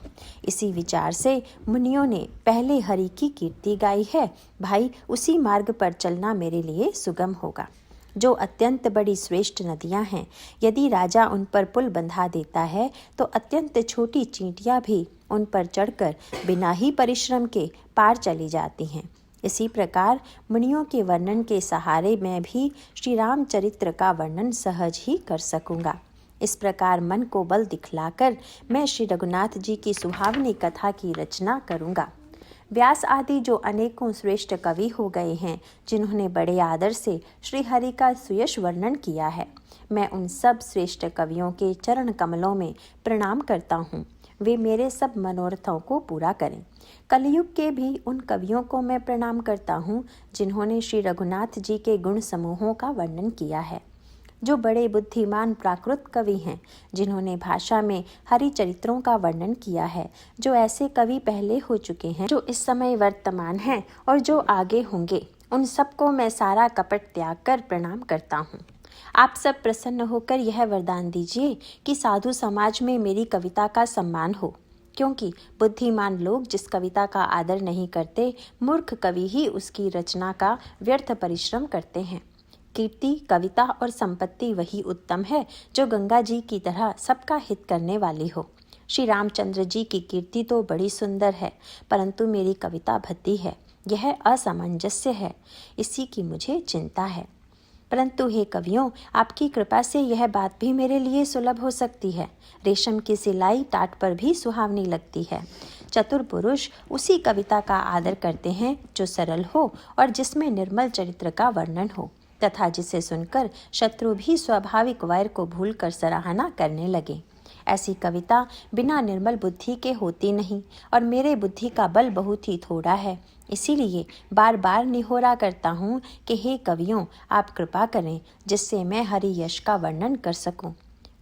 इसी विचार से मुनियों ने पहले हरि की कीर्ति गाई है। भाई, उसी मार्ग पर चलना मेरे लिए सुगम होगा। जो अत्यंत बड़ी श्रेष्ठ नदियां हैं, यदि राजा उन पर पुल बंधा देता है तो अत्यंत छोटी चींटियां भी उन पर चढ़कर बिना ही परिश्रम के पार चली जाती हैं। इसी प्रकार मुनियों के वर्णन के सहारे मैं भी श्री रामचरित्र का वर्णन सहज ही कर सकूंगा। इस प्रकार मन को बल दिखलाकर मैं श्री रघुनाथ जी की सुहावनी कथा की रचना करूंगा। व्यास आदि जो अनेकों श्रेष्ठ कवि हो गए हैं, जिन्होंने बड़े आदर से श्री हरि का सुयश वर्णन किया है, मैं उन सब श्रेष्ठ कवियों के चरण कमलों में प्रणाम करता हूँ। वे मेरे सब मनोरथों को पूरा करें। कलयुग के भी उन कवियों को मैं प्रणाम करता हूँ जिन्होंने श्री रघुनाथ जी के गुण समूहों का वर्णन किया है। जो बड़े बुद्धिमान प्राकृत कवि हैं, जिन्होंने भाषा में हरि चरित्रों का वर्णन किया है, जो ऐसे कवि पहले हो चुके हैं, जो इस समय वर्तमान हैं और जो आगे होंगे, उन सबको मैं सारा कपट त्याग कर प्रणाम करता हूँ। आप सब प्रसन्न होकर यह वरदान दीजिए कि साधु समाज में मेरी कविता का सम्मान हो, क्योंकि बुद्धिमान लोग जिस कविता का आदर नहीं करते, मूर्ख कवि ही उसकी रचना का व्यर्थ परिश्रम करते हैं। कीर्ति, कविता और संपत्ति वही उत्तम है जो गंगा जी की तरह सबका हित करने वाली हो। श्री रामचंद्र जी की कीर्ति तो बड़ी सुंदर है, परंतु मेरी कविता भद्दी है। यह असामंजस्य है, इसी की मुझे चिंता है। परंतु हे कवियों, आपकी कृपा से यह बात भी मेरे लिए सुलभ हो सकती है। रेशम की सिलाई टाट पर भी सुहावनी लगती है। चतुर पुरुष उसी कविता का आदर करते हैं जो सरल हो और जिसमें निर्मल चरित्र का वर्णन हो, तथा जिसे सुनकर शत्रु भी स्वाभाविक वैर को भूलकर सराहना करने लगे। ऐसी कविता बिना निर्मल बुद्धि के होती नहीं, और मेरे बुद्धि का बल बहुत ही थोड़ा है। इसीलिए बार बार निहोरा करता हूँ कि हे कवियों, आप कृपा करें जिससे मैं हरि यश का वर्णन कर सकूं।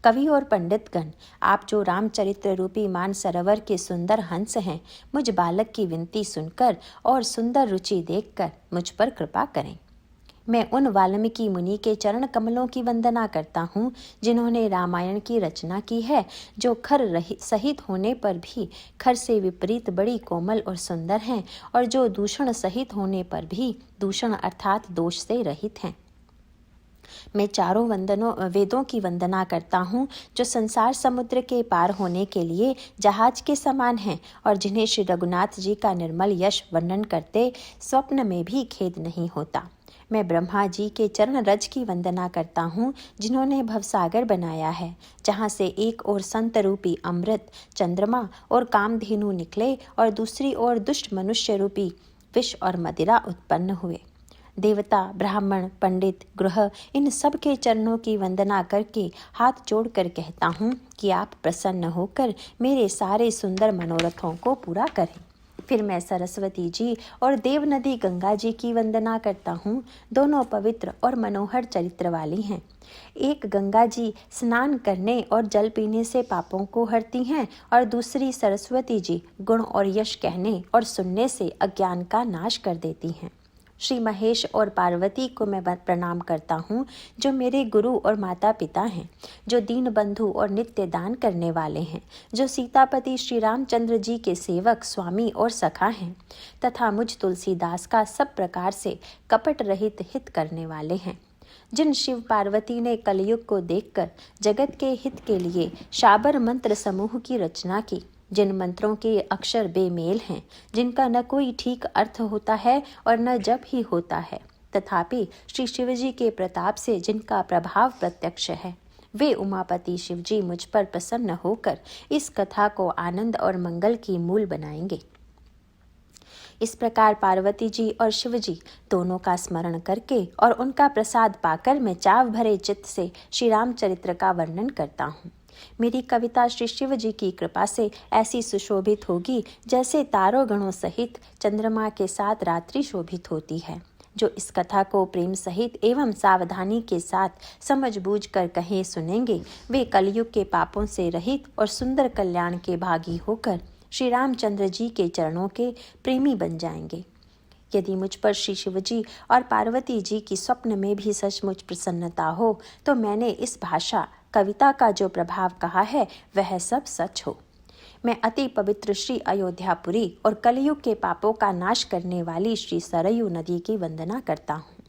कवि और पंडितगण, आप जो रामचरित्र रूपी मान सरोवर के सुंदर हंस हैं, मुझ बालक की विनती सुनकर और सुंदर रुचि देखकर मुझ पर कृपा करें। मैं उन वाल्मीकि मुनि के चरण कमलों की वंदना करता हूँ जिन्होंने रामायण की रचना की है, जो खर सहित होने पर भी खर से विपरीत बड़ी कोमल और सुंदर हैं, और जो दूषण सहित होने पर भी दूषण अर्थात दोष से रहित हैं। मैं चारों वेदों की वंदना करता हूँ जो संसार समुद्र के पार होने के लिए जहाज के समान हैं, और जिन्हें श्री रघुनाथ जी का निर्मल यश वर्णन करते स्वप्न में भी खेद नहीं होता। मैं ब्रह्मा जी के चरण रज की वंदना करता हूँ जिन्होंने भवसागर बनाया है, जहाँ से एक ओर संत रूपी अमृत, चंद्रमा और कामधेनु निकले और दूसरी ओर दुष्ट मनुष्य रूपी विष और मदिरा उत्पन्न हुए। देवता, ब्राह्मण, पंडित, गृह, इन सब के चरणों की वंदना करके हाथ जोड़कर कहता हूँ कि आप प्रसन्न होकर मेरे सारे सुंदर मनोरथों को पूरा करें। फिर मैं सरस्वती जी और देव नदी गंगा जी की वंदना करता हूँ। दोनों पवित्र और मनोहर चरित्र वाली हैं। एक गंगा जी स्नान करने और जल पीने से पापों को हरती हैं, और दूसरी सरस्वती जी गुण और यश कहने और सुनने से अज्ञान का नाश कर देती हैं। श्री महेश और पार्वती को मैं प्रणाम करता हूँ, जो मेरे गुरु और माता पिता हैं, जो दीन बंधु और नित्य दान करने वाले हैं, जो सीतापति श्री रामचंद्र जी के सेवक, स्वामी और सखा हैं, तथा मुझ तुलसीदास का सब प्रकार से कपट रहित हित करने वाले हैं। जिन शिव पार्वती ने कलयुग को देखकर जगत के हित के लिए शाबर मंत्र समूह की रचना की, जिन मंत्रों के अक्षर बेमेल हैं, जिनका न कोई ठीक अर्थ होता है और न जप ही होता है, तथापि श्री शिवजी के प्रताप से जिनका प्रभाव प्रत्यक्ष है, वे उमापति शिवजी मुझ पर प्रसन्न होकर इस कथा को आनंद और मंगल की मूल बनाएंगे। इस प्रकार पार्वती जी और शिवजी दोनों का स्मरण करके और उनका प्रसाद पाकर मैं चाव भरे चित्त से श्री रामचरित्र का वर्णन करता हूँ। मेरी कविता श्री शिव जी की कृपा से ऐसी सुशोभित होगी जैसे तारों गणों सहित चंद्रमा के साथ रात्रि शोभित होती है। जो इस कथा को प्रेम सहित एवं सावधानी के साथ समझ बूझ कर कहे सुनेंगे, वे कलयुग के पापों से रहित और सुंदर कल्याण के भागी होकर श्री रामचंद्र जी के चरणों के प्रेमी बन जाएंगे। यदि मुझ पर श्री शिवजी और पार्वती जी की स्वप्न में भी सचमुच प्रसन्नता हो, तो मैंने इस भाषा कविता का जो प्रभाव कहा है वह सब सच हो। मैं अति पवित्र श्री अयोध्यापुरी और कलयुग के पापों का नाश करने वाली श्री सरयू नदी की वंदना करता हूँ।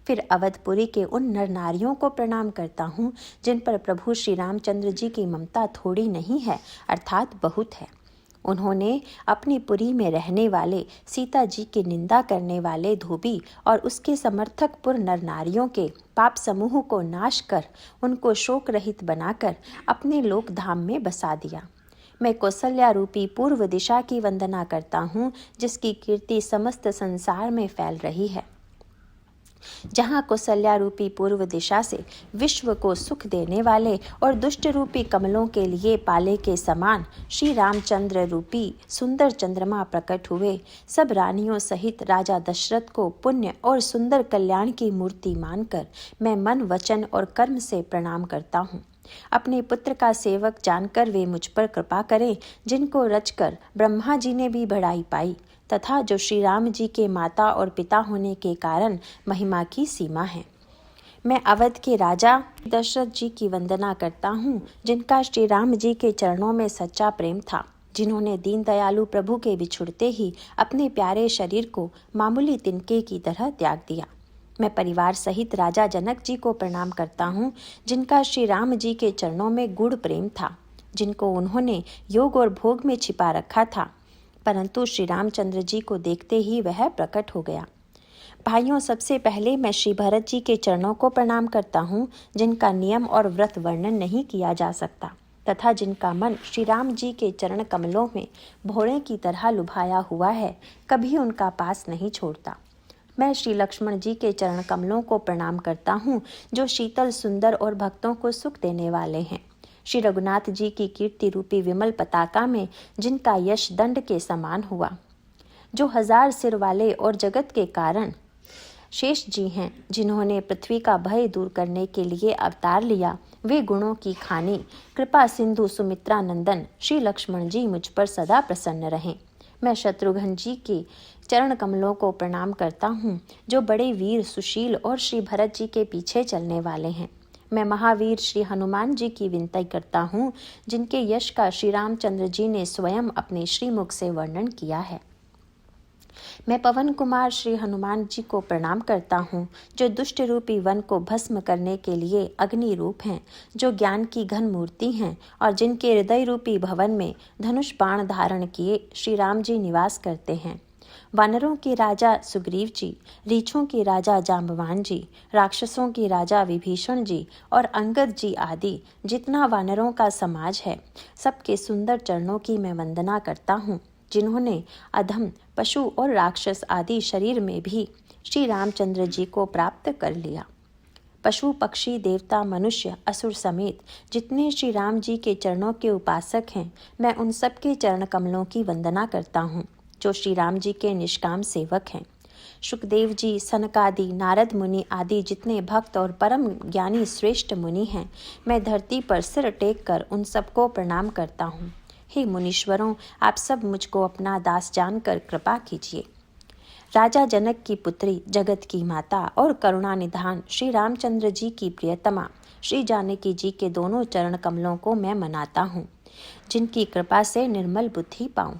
फिर अवधपुरी के उन नर नारियों को प्रणाम करता हूँ जिन पर प्रभु श्री रामचंद्र जी की ममता थोड़ी नहीं है, अर्थात बहुत है। उन्होंने अपनी पुरी में रहने वाले सीता जी की निंदा करने वाले धोबी और उसके समर्थक पुर नर नारियों के पाप समूह को नाश कर उनको शोक रहित बनाकर अपने लोक धाम में बसा दिया। मैं कौसल्या रूपी पूर्व दिशा की वंदना करता हूँ, जिसकी कीर्ति समस्त संसार में फैल रही है। जहाँ कौसल्या रूपी पूर्व दिशा से विश्व को सुख देने वाले और दुष्ट रूपी कमलों के लिए पाले के समान श्री रामचंद्र रूपी सुंदर चंद्रमा प्रकट हुए, सब रानियों सहित राजा दशरथ को पुण्य और सुंदर कल्याण की मूर्ति मानकर मैं मन, वचन और कर्म से प्रणाम करता हूँ। अपने पुत्र का सेवक जानकर वे मुझ पर कृपा करें, जिनको रचकर ब्रह्मा जी ने भी बढ़ाई पाई तथा जो श्री राम जी के माता और पिता होने के कारण महिमा की सीमा है। मैं अवध के राजा दशरथ जी की वंदना करता हूँ, जिनका श्री राम जी के चरणों में सच्चा प्रेम था, जिन्होंने दीन दयालु प्रभु के बिछुड़ते ही अपने प्यारे शरीर को मामूली तिनके की तरह त्याग दिया। मैं परिवार सहित राजा जनक जी को प्रणाम करता हूँ, जिनका श्री राम जी के चरणों में गूढ़ प्रेम था, जिनको उन्होंने योग और भोग में छिपा रखा था, परंतु श्री रामचंद्र जी को देखते ही वह प्रकट हो गया। भाइयों, सबसे पहले मैं श्री भरत जी के चरणों को प्रणाम करता हूँ, जिनका नियम और व्रत वर्णन नहीं किया जा सकता तथा जिनका मन श्री राम जी के चरण कमलों में भौरे की तरह लुभाया हुआ है, कभी उनका पास नहीं छोड़ता। मैं श्री लक्ष्मण जी के चरण कमलों को प्रणाम करता हूँ, जो शीतल, सुंदर और भक्तों को सुख देने वाले हैं। श्री रघुनाथ जी की कीर्ति रूपी विमल पताका में जिनका यश दंड के समान हुआ, जो 1000 सिर वाले और जगत के कारण शेष जी हैं, जिन्होंने पृथ्वी का भय दूर करने के लिए अवतार लिया, वे गुणों की खानी कृपा सिंधु सुमित्रा नंदन श्री लक्ष्मण जी मुझ पर सदा प्रसन्न रहें। मैं शत्रुघ्न जी के चरण कमलों को प्रणाम करता हूँ, जो बड़े वीर, सुशील और श्री भरत जी के पीछे चलने वाले हैं। मैं महावीर श्री हनुमान जी की विनती करता हूँ, जिनके यश का श्री रामचंद्र जी ने स्वयं अपने श्रीमुख से वर्णन किया है। मैं पवन कुमार श्री हनुमान जी को प्रणाम करता हूँ, जो दुष्ट रूपी वन को भस्म करने के लिए अग्नि रूप हैं, जो ज्ञान की घन मूर्ति हैं और जिनके हृदय रूपी भवन में धनुष बाण धारण किए श्री राम जी निवास करते हैं। वानरों के राजा सुग्रीव जी, रीछों के राजा जाम्बवान जी, राक्षसों के राजा विभीषण जी और अंगद जी आदि जितना वानरों का समाज है, सबके सुंदर चरणों की मैं वंदना करता हूँ, जिन्होंने अधम, पशु और राक्षस आदि शरीर में भी श्री रामचंद्र जी को प्राप्त कर लिया। पशु, पक्षी, देवता, मनुष्य, असुर समेत जितने श्री राम जी के चरणों के उपासक हैं, मैं उन सब के चरण कमलों की वंदना करता हूँ, जो श्री राम जी के निष्काम सेवक हैं। शुकदेव जी, सनकादि, नारद मुनि आदि जितने भक्त और परम ज्ञानी श्रेष्ठ मुनि हैं, मैं धरती पर सिर टेक कर उन सबको प्रणाम करता हूँ। हे मुनीश्वरों, आप सब मुझको अपना दास जानकर कृपा कीजिए। राजा जनक की पुत्री, जगत की माता और करुणा निधान श्री रामचंद्र जी की प्रियतमा श्री जानकी जी के दोनों चरण कमलों को मैं मनाता हूँ, जिनकी कृपा से निर्मल बुद्धि पाऊँ।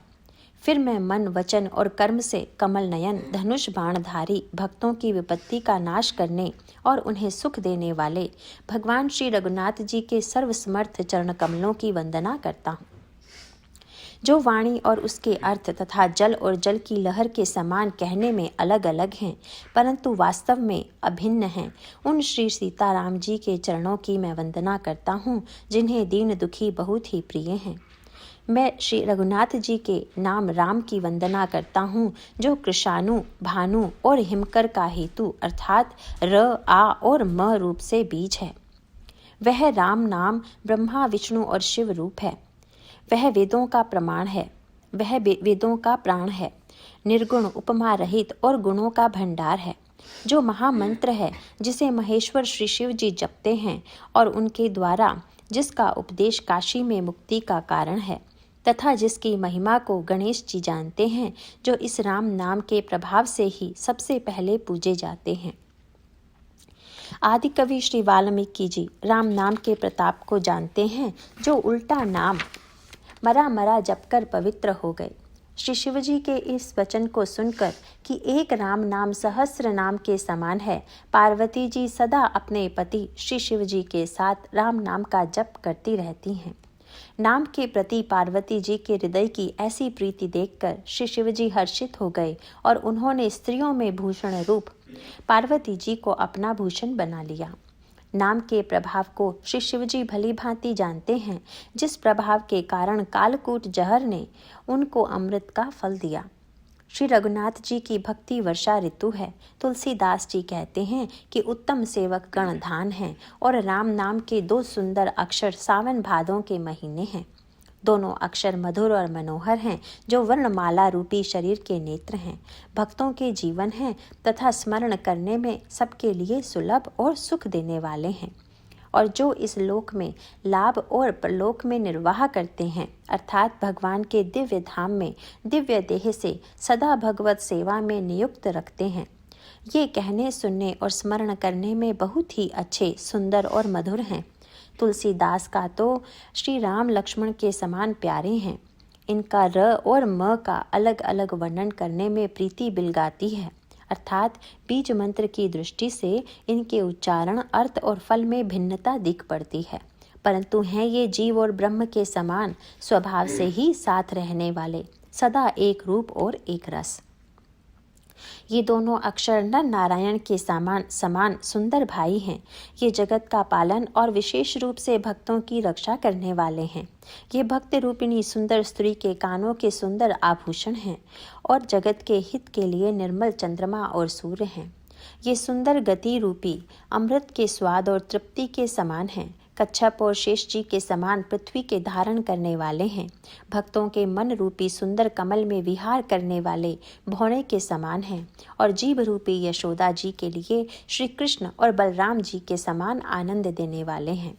फिर मैं मन, वचन और कर्म से कमल नयन, धनुष बाणधारी, भक्तों की विपत्ति का नाश करने और उन्हें सुख देने वाले भगवान श्री रघुनाथ जी के सर्वसमर्थ चरण कमलों की वंदना करता हूँ, जो वाणी और उसके अर्थ तथा जल और जल की लहर के समान कहने में अलग अलग हैं, परंतु वास्तव में अभिन्न हैं। उन श्री सीताराम जी के चरणों की मैं वंदना करता हूँ, जिन्हें दीन दुखी बहुत ही प्रिय हैं। मैं श्री रघुनाथ जी के नाम राम की वंदना करता हूँ, जो कृशानु, भानु और हिमकर का हेतु अर्थात र, आ और म रूप से बीज है। वह राम नाम ब्रह्मा, विष्णु और शिव रूप है। वह वेदों का प्रमाण है, वह वेदों का प्राण है, निर्गुण, उपमा रहित और गुणों का भंडार है, जो महामंत्र है, जिसे महेश्वर श्री शिव जी जपते हैं और उनके द्वारा जिसका उपदेश काशी में मुक्ति का कारण है, तथा जिसकी महिमा को गणेश जी जानते हैं, जो इस राम नाम के प्रभाव से ही सबसे पहले पूजे जाते हैं। आदि कवि श्री वाल्मीकि जी राम नाम के प्रताप को जानते हैं, जो उल्टा नाम मरा मरा जपकर पवित्र हो गए। श्री शिव जी के इस वचन को सुनकर कि एक राम नाम सहस्र नाम के समान है, पार्वती जी सदा अपने पति श्री शिव जी के साथ राम नाम का जप करती रहती हैं। नाम के प्रति पार्वती जी के हृदय की ऐसी प्रीति देखकर श्री शिवजी हर्षित हो गए और उन्होंने स्त्रियों में भूषण रूप पार्वती जी को अपना भूषण बना लिया। नाम के प्रभाव को श्री शिवजी भली भांति जानते हैं, जिस प्रभाव के कारण कालकूट जहर ने उनको अमृत का फल दिया। श्री रघुनाथ जी की भक्ति वर्षा ऋतु है। तुलसीदास जी कहते हैं कि उत्तम सेवक गण धान हैं और राम नाम के 2 सुंदर अक्षर सावन भादों के महीने हैं। दोनों अक्षर मधुर और मनोहर हैं, जो वर्णमाला रूपी शरीर के नेत्र हैं, भक्तों के जीवन हैं तथा स्मरण करने में सबके लिए सुलभ और सुख देने वाले हैं, और जो इस लोक में लाभ और परलोक में निर्वाह करते हैं, अर्थात भगवान के दिव्य धाम में दिव्य देह से सदा भगवत सेवा में नियुक्त रखते हैं। ये कहने, सुनने और स्मरण करने में बहुत ही अच्छे, सुंदर और मधुर हैं। तुलसीदास का तो श्री राम लक्ष्मण के समान प्यारे हैं। इनका र और म का अलग अलग वर्णन करने में प्रीति बिलगाती है, अर्थात बीज मंत्र की दृष्टि से इनके उच्चारण, अर्थ और फल में भिन्नता दिख पड़ती है, परंतु हैं ये जीव और ब्रह्म के समान स्वभाव से ही साथ रहने वाले, सदा एक रूप और एक रस। ये दोनों अक्षर नर नारायण के समान सुंदर भाई हैं। ये जगत का पालन और विशेष रूप से भक्तों की रक्षा करने वाले हैं। ये भक्त रूपिणी सुंदर स्त्री के कानों के सुंदर आभूषण हैं और जगत के हित के लिए निर्मल चंद्रमा और सूर्य हैं। ये सुंदर गति रूपी अमृत के स्वाद और तृप्ति के समान हैं। कच्छप और शेष जी के समान पृथ्वी के धारण करने वाले हैं। भक्तों के मन रूपी सुंदर कमल में विहार करने वाले भौरे के समान हैं और जीव रूपी यशोदा जी के लिए श्री कृष्ण और बलराम जी के समान आनंद देने वाले हैं।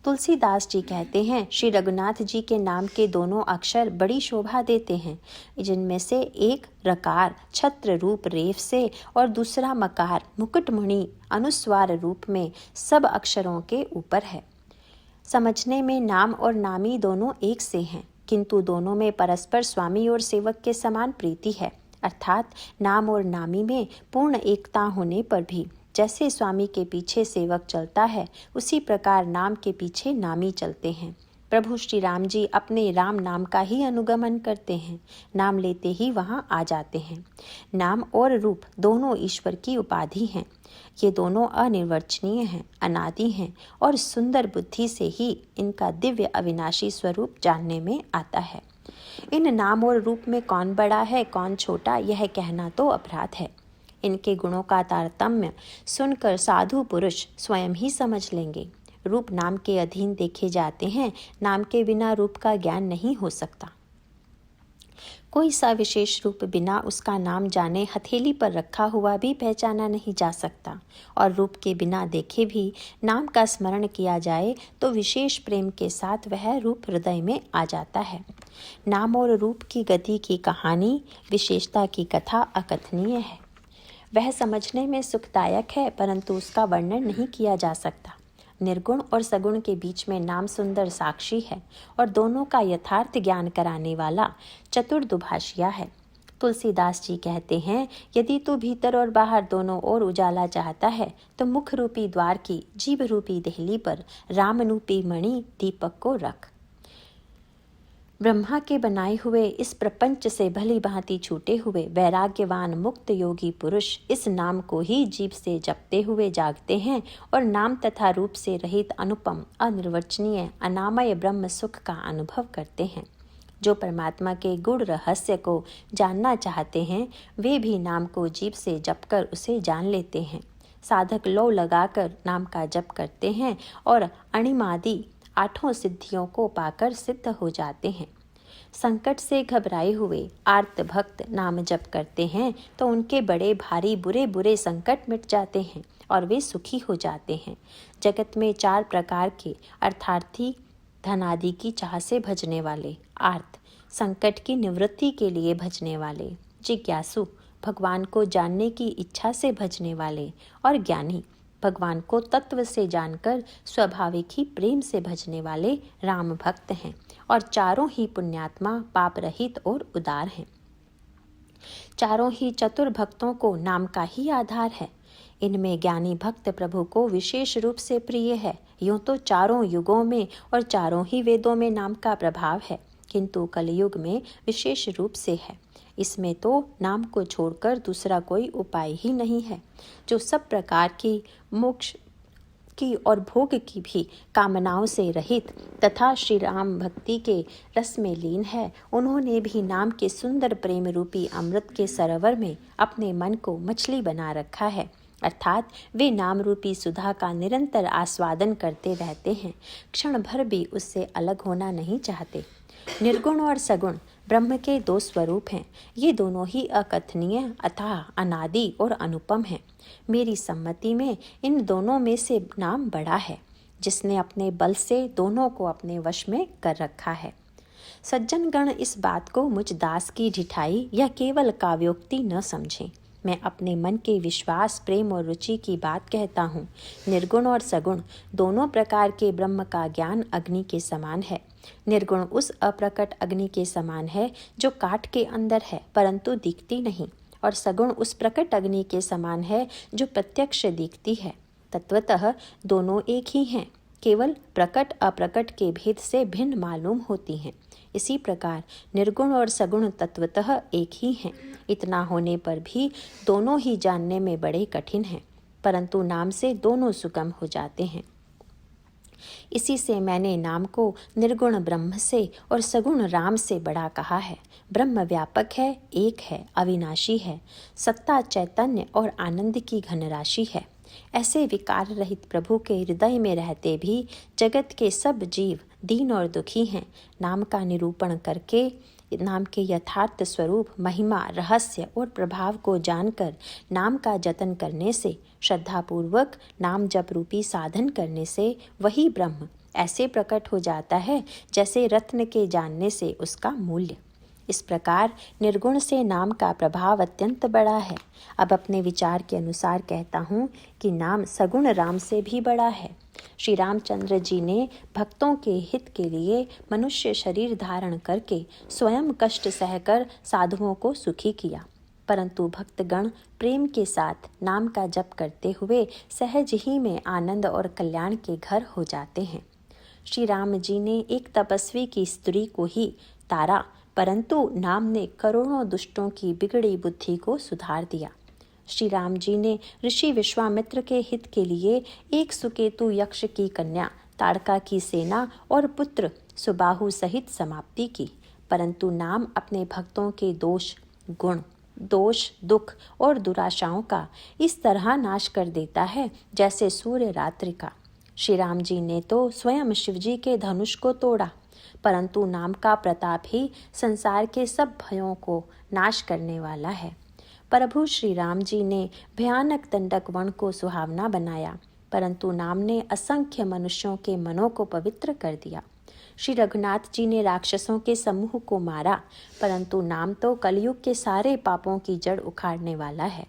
तुलसीदास जी कहते हैं, श्री रघुनाथ जी के नाम के दोनों अक्षर बड़ी शोभा देते हैं, जिनमें से एक रकार छत्र रूप रेफ से और दूसरा मकार मुकुटमणि अनुस्वार रूप में सब अक्षरों के ऊपर है। समझने में नाम और नामी दोनों एक से हैं, किंतु दोनों में परस्पर स्वामी और सेवक के समान प्रीति है, अर्थात नाम और नामी में पूर्ण एकता होने पर भी जैसे स्वामी के पीछे सेवक चलता है, उसी प्रकार नाम के पीछे नामी चलते हैं। प्रभु श्री राम जी अपने राम नाम का ही अनुगमन करते हैं, नाम लेते ही वहाँ आ जाते हैं। नाम और रूप दोनों ईश्वर की उपाधि हैं। ये दोनों अनिर्वचनीय हैं, अनादि हैं और सुंदर बुद्धि से ही इनका दिव्य अविनाशी स्वरूप जानने में आता है। इन नाम और रूप में कौन बड़ा है, कौन छोटा, यह कहना तो अपराध है। इनके गुणों का तारतम्य सुनकर साधु पुरुष स्वयं ही समझ लेंगे। रूप नाम के अधीन देखे जाते हैं, नाम के बिना रूप का ज्ञान नहीं हो सकता। कोई सा विशेष रूप बिना उसका नाम जाने हथेली पर रखा हुआ भी पहचाना नहीं जा सकता, और रूप के बिना देखे भी नाम का स्मरण किया जाए तो विशेष प्रेम के साथ वह रूप हृदय में आ जाता है। नाम और रूप की गति की कहानी, विशेषता की कथा अकथनीय है। वह समझने में सुखदायक है, परंतु उसका वर्णन नहीं किया जा सकता। निर्गुण और सगुण के बीच में नाम सुंदर साक्षी है और दोनों का यथार्थ ज्ञान कराने वाला चतुर्दुभाषिया है। तुलसीदास जी कहते हैं, यदि तू भीतर और बाहर दोनों ओर उजाला चाहता है तो मुख रूपी द्वार की जीभ रूपी देहली पर राम रूपी मणि दीपक को रख। ब्रह्मा के बनाए हुए इस प्रपंच से भली भांति छूटे हुए वैराग्यवान मुक्त योगी पुरुष इस नाम को ही जीभ से जपते हुए जागते हैं और नाम तथा रूप से रहित अनुपम, अनिर्वचनीय, अनामय ब्रह्म सुख का अनुभव करते हैं। जो परमात्मा के गुण रहस्य को जानना चाहते हैं, वे भी नाम को जीभ से जपकर उसे जान लेते हैं। साधक लौ लगाकर नाम का जप करते हैं और अणिमादि 8 सिद्धियों को पाकर सिद्ध हो जाते हैं। संकट से घबराए हुए आर्त भक्त नाम जप करते हैं तो उनके बड़े भारी बुरे संकट मिट जाते हैं और वे सुखी हो जाते हैं। जगत में 4 प्रकार के अर्थार्थी, धनादि की चाह से भजने वाले, आर्त संकट की निवृत्ति के लिए भजने वाले, जिज्ञासु भगवान को जानने की इच्छा से भजने वाले, और ज्ञानी भगवान को तत्व से जानकर स्वाभाविक ही प्रेम से भजने वाले राम भक्त हैं। और चारों ही पुण्यात्मा, पाप रहित और उदार हैं। चारों ही चतुर भक्तों को नाम का ही आधार है। इनमें ज्ञानी भक्त प्रभु को विशेष रूप से प्रिय है। यूँ तो चारों युगों में और चारों ही वेदों में नाम का प्रभाव है, किंतु कलयुग में विशेष रूप से है। इसमें तो नाम को छोड़कर दूसरा कोई उपाय ही नहीं है। जो सब प्रकार की मोक्ष की और भोग की भी कामनाओं से रहित तथा श्री राम भक्ति के रस में लीन है, उन्होंने भी नाम के सुंदर प्रेम रूपी अमृत के सरोवर में अपने मन को मछली बना रखा है। अर्थात वे नाम रूपी सुधा का निरंतर आस्वादन करते रहते हैं, क्षण भर भी उससे अलग होना नहीं चाहते। निर्गुण और सगुण ब्रह्म के दो स्वरूप हैं। ये दोनों ही अकथनीय, अथाह, अनादि और अनुपम हैं। मेरी सम्मति में इन दोनों में से नाम बड़ा है, जिसने अपने बल से दोनों को अपने वश में कर रखा है। सज्जन गण इस बात को मुझ दास की ढिठाई या केवल काव्योक्ति न समझें। मैं अपने मन के विश्वास, प्रेम और रुचि की बात कहता हूँ। निर्गुण और सगुण दोनों प्रकार के ब्रह्म का ज्ञान अग्नि के समान है। निर्गुण उस अप्रकट अग्नि के समान है जो काठ के अंदर है परंतु दिखती नहीं, और सगुण उस प्रकट अग्नि के समान है जो प्रत्यक्ष दिखती है। तत्वतः दोनों एक ही हैं, केवल प्रकट अप्रकट के भेद से भिन्न मालूम होती हैं। इसी प्रकार निर्गुण और सगुण तत्वतः एक ही हैं। इतना होने पर भी दोनों ही जानने में बड़े कठिन हैं, परंतु नाम से दोनों सुगम हो जाते हैं। इसी से मैंने नाम को निर्गुण ब्रह्म से और सगुण राम से बड़ा कहा है। ब्रह्म व्यापक है, एक है, अविनाशी है, सत्ता, चैतन्य और आनंद की घनराशि है। ऐसे विकार रहित प्रभु के हृदय में रहते भी जगत के सब जीव दीन और दुखी हैं। नाम का निरूपण करके नाम के यथार्थ स्वरूप, महिमा, रहस्य और प्रभाव को जानकर नाम का जतन करने से, श्रद्धापूर्वक नाम जप रूपी साधन करने से वही ब्रह्म ऐसे प्रकट हो जाता है जैसे रत्न के जानने से उसका मूल्य। इस प्रकार निर्गुण से नाम का प्रभाव अत्यंत बड़ा है। अब अपने विचार के अनुसार कहता हूँ कि नाम सगुण राम से भी बड़ा है। श्री रामचंद्र जी ने भक्तों के हित के लिए मनुष्य शरीर धारण करके स्वयं कष्ट सहकर साधुओं को सुखी किया, परंतु भक्तगण प्रेम के साथ नाम का जप करते हुए सहज ही में आनंद और कल्याण के घर हो जाते हैं। श्री राम जी ने एक तपस्वी की स्त्री को ही तारा, परंतु नाम ने करोड़ों दुष्टों की बिगड़ी बुद्धि को सुधार दिया। श्री राम जी ने ऋषि विश्वामित्र के हित के लिए एक सुकेतु यक्ष की कन्या ताड़का की सेना और पुत्र सुबाहु सहित समाप्ति की, परंतु नाम अपने भक्तों के दोष, गुण, दोष, दुख और दुराशाओं का इस तरह नाश कर देता है जैसे सूर्य रात्रि का। श्री राम जी ने तो स्वयं शिवजी के धनुष को तोड़ा, परंतु नाम का प्रताप ही संसार के सब भयों को नाश करने वाला है। प्रभु श्री राम जी ने भयानक दंडक वन को सुहावना बनाया, परंतु नाम ने असंख्य मनुष्यों के मनों को पवित्र कर दिया। श्री रघुनाथ जी ने राक्षसों के समूह को मारा, परंतु नाम तो कलयुग के सारे पापों की जड़ उखाड़ने वाला है।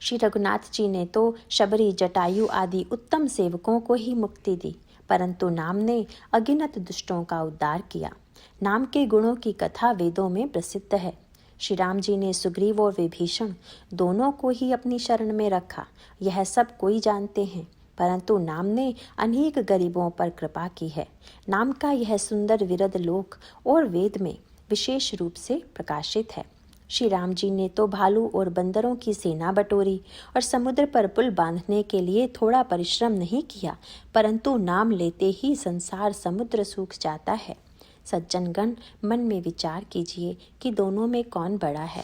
श्री रघुनाथ जी ने तो शबरी, जटायु आदि उत्तम सेवकों को ही मुक्ति दी, परंतु नाम ने अगिनत दुष्टों का उद्धार किया। नाम के गुणों की कथा वेदों में प्रसिद्ध है। श्री राम जी ने सुग्रीव और विभीषण दोनों को ही अपनी शरण में रखा, यह सब कोई जानते हैं, परंतु नाम ने अनेक गरीबों पर कृपा की है। नाम का यह सुंदर विरध लोक और वेद में विशेष रूप से प्रकाशित है। श्री राम जी ने तो भालू और बंदरों की सेना बटोरी और समुद्र पर पुल बांधने के लिए थोड़ा परिश्रम नहीं किया, परंतु नाम लेते ही संसार समुद्र सूख जाता है। सज्जनगण, मन में विचार कीजिए कि दोनों में कौन बड़ा है।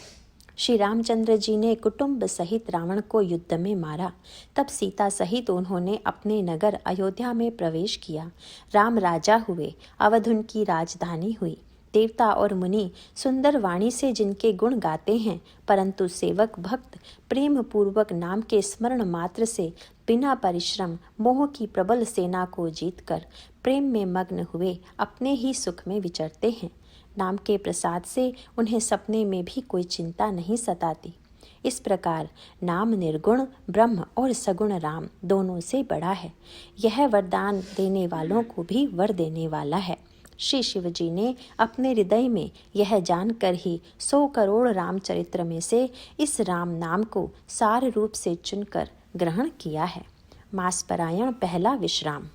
श्री रामचंद्र जी ने कुटुंब सहित रावण को युद्ध में मारा, तब सीता सहित उन्होंने अपने नगर अयोध्या में प्रवेश किया। राम राजा हुए, अवध उनकी राजधानी हुई। देवता और मुनि सुंदर वाणी से जिनके गुण गाते हैं, परंतु सेवक भक्त प्रेम पूर्वक नाम के स्मरण मात्र से बिना परिश्रम मोह की प्रबल सेना को जीतकर प्रेम में मग्न हुए अपने ही सुख में विचरते हैं। नाम के प्रसाद से उन्हें सपने में भी कोई चिंता नहीं सताती। इस प्रकार नाम निर्गुण ब्रह्म और सगुण राम दोनों से बड़ा है। यह वरदान देने वालों को भी वर देने वाला है। श्री शिवजी ने अपने हृदय में यह जानकर ही 100 करोड़ रामचरित्र में से इस राम नाम को सार रूप से चुनकर ग्रहण किया है। मास पारायण पहला विश्राम।